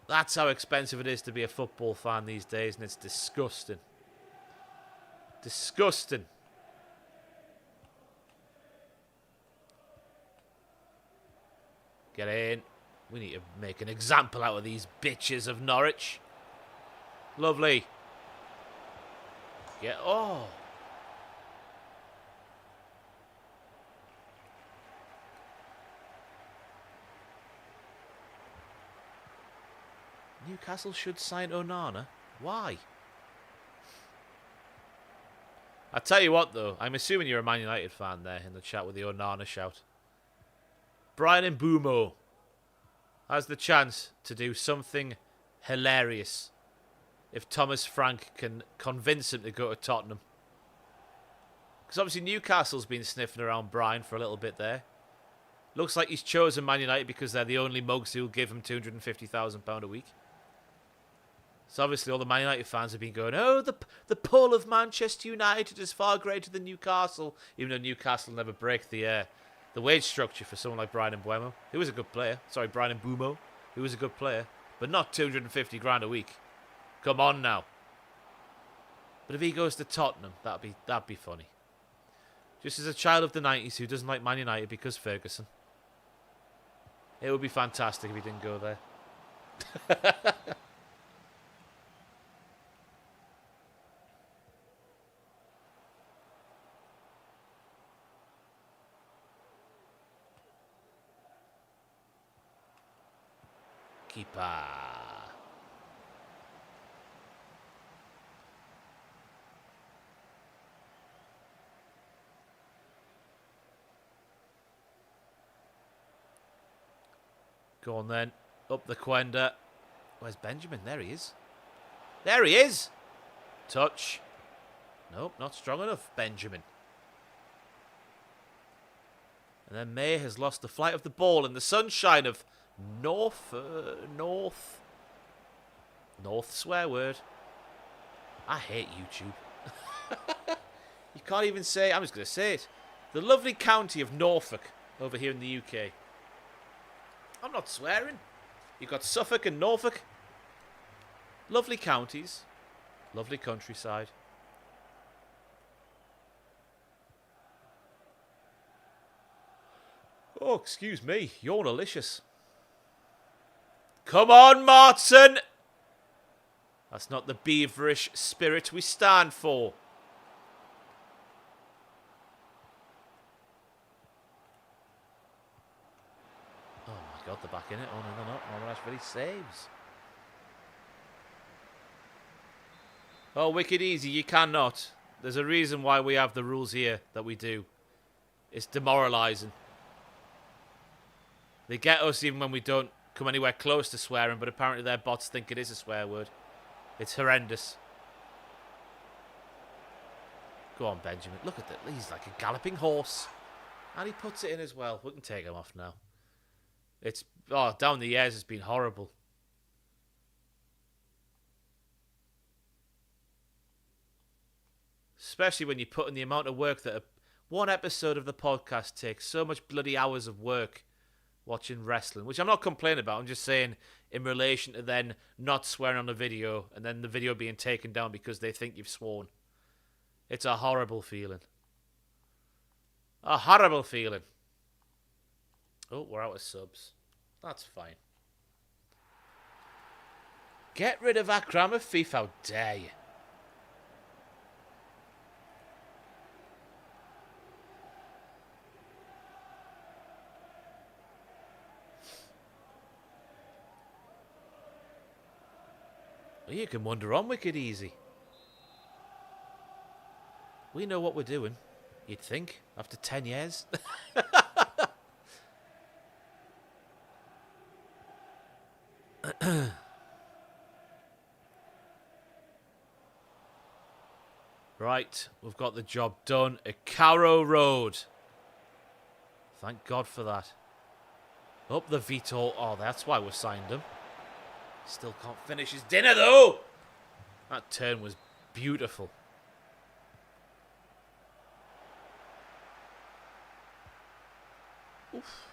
That's how expensive it is to be a football fan these days, and it's disgusting. Disgusting. Get in. We need to make an example out of these bitches of Norwich. Lovely. Yeah. Oh. Newcastle should sign Onana. Why? I tell you what, though. I'm assuming you're a Man United fan there in the chat with the Onana shout. Brian Mbeumo has the chance to do something hilarious if Thomas Frank can convince him to go to Tottenham. Because obviously Newcastle's been sniffing around Brian for a little bit there. Looks like he's chosen Man United because they're the only mugs who'll give him £250,000 a week. So obviously all the Man United fans have been going, oh, the pull of Manchester United is far greater than Newcastle, even though Newcastle never break the wage structure for someone like Brian Mbeumo, who was a good player. Sorry, Brian Mbeumo, who was a good player, but not 250 grand a week. Come on now. But if he goes to Tottenham, that'd be funny. Just as a child of the 90s who doesn't like Man United because Ferguson, it would be fantastic if he didn't go there. Keeper. Go on then. Up the Quenda. Where's Benjamin? There he is. There he is! Touch. Nope, not strong enough, Benjamin. And then May has lost the flight of the ball in the sunshine of North swear word. I hate YouTube. You can't even say, I'm just going to say it. The lovely county of Norfolk over here in the UK. I'm not swearing. You've got Suffolk and Norfolk. Lovely counties. Lovely countryside. Oh, excuse me. You're delicious. Come on, Martin! That's not the beaverish spirit we stand for. Oh my God, they're back in it. Oh no, they're not. Norman Ashbury saves. Oh, wicked easy. You cannot. There's a reason why we have the rules here that we do. It's demoralising. They get us even when we don't come anywhere close to swearing, but apparently their bots think it is a swear word. It's horrendous. Go on, Benjamin. Look at that. He's like a galloping horse. And he puts it in as well. We can take him off now. It's... Oh, down the years it's been horrible. Especially when you put in the amount of work that one episode of the podcast takes. So much bloody hours of work watching wrestling. Which I'm not complaining about. I'm just saying in relation to then not swearing on the video and then the video being taken down because they think you've sworn. It's a horrible feeling. A horrible feeling. Oh, we're out of subs. That's fine. Get rid of Akram Afif, how dare you? You can wander on wicked easy. We know what we're doing, you'd think, after 10 years. Right, we've got the job done at Carrow Road. Thank God for that. Up the Vito. Oh, that's why we signed him. Still can't finish his dinner, though. That turn was beautiful. Oof.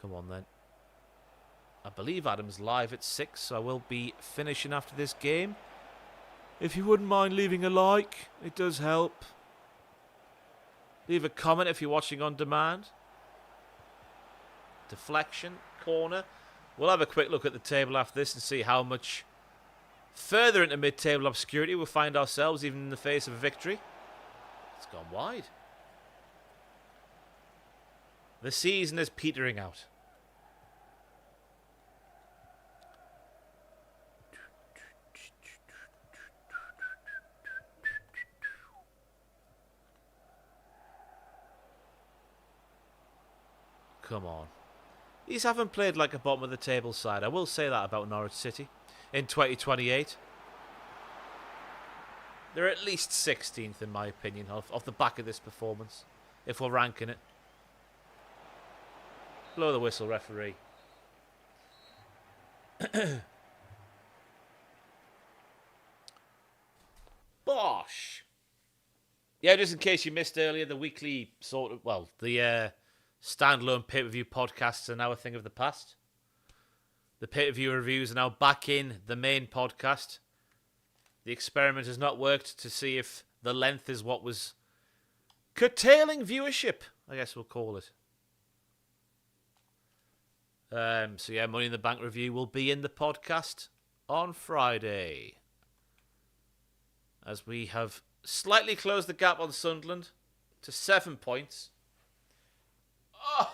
Come on, then. I believe Adam's live at 6, so I will be finishing after this game. If you wouldn't mind leaving a like, it does help. Leave a comment if you're watching on demand. Deflection, corner. We'll have a quick look at the table after this and see how much further into mid-table obscurity we'll find ourselves, even in the face of a victory. It's gone wide. The season is petering out. Come on. These haven't played like a bottom of the table side. I will say that about Norwich City in 2028. They're at least 16th in my opinion off the back of this performance, if we're ranking it. Blow the whistle, referee. Bosh! Yeah, just in case you missed earlier, the weekly sort of, well, the standalone pay-per-view podcasts are now a thing of the past. The pay-per-view reviews are now back in the main podcast. The experiment has not worked to see if the length is what was curtailing viewership, I guess we'll call it. So yeah, Money in the Bank review will be in the podcast on Friday. As we have slightly closed the gap on Sunderland to 7 points. Oh!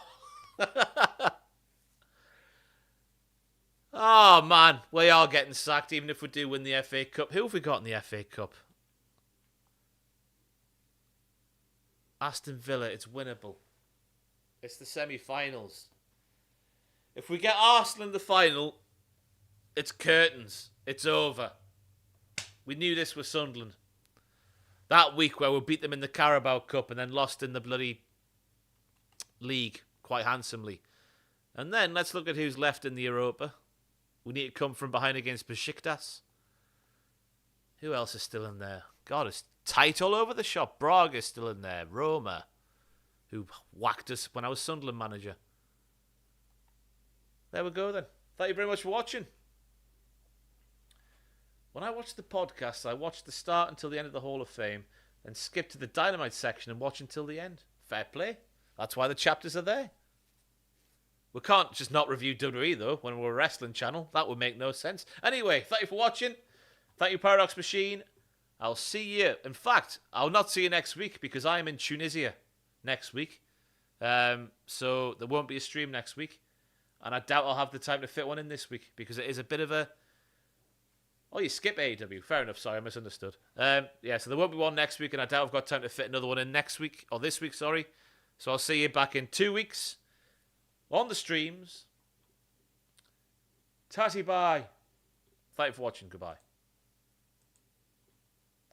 Oh, man. We are getting sacked, even if we do win the FA Cup. Who have we got in the FA Cup? Aston Villa. It's winnable. It's the semi-finals. If we get Arsenal in the final, it's curtains. It's over. We knew this was Sunderland. That week where we beat them in the Carabao Cup and then lost in the bloody league quite handsomely. And then let's look at who's left in the Europa. We need to come from behind against Besiktas. Who else is still in there? God, it's tight all over the shop. Braga's still in there. Roma, who whacked us when I was Sunderland manager. There we go then. Thank you very much for watching. When I watch the podcast, I watch the start until the end of the Hall of Fame and skip to the Dynamite section and watch until the end. Fair play. That's why the chapters are there. We can't just not review WWE, though, when we're a wrestling channel. That would make no sense. Anyway, thank you for watching. Thank you, Paradox Machine. I'll see you. In fact, I'll not see you next week because I'm in Tunisia next week. So there won't be a stream next week. And I doubt I'll have the time to fit one in this week because it is a bit of a... Oh, you skip AEW. Fair enough. Sorry, I misunderstood. So there won't be one next week, and I doubt I've got time to fit another one in next week, or this week, sorry. So I'll see you back in 2 weeks on the streams. Tatty bye. Thank you for watching. Goodbye.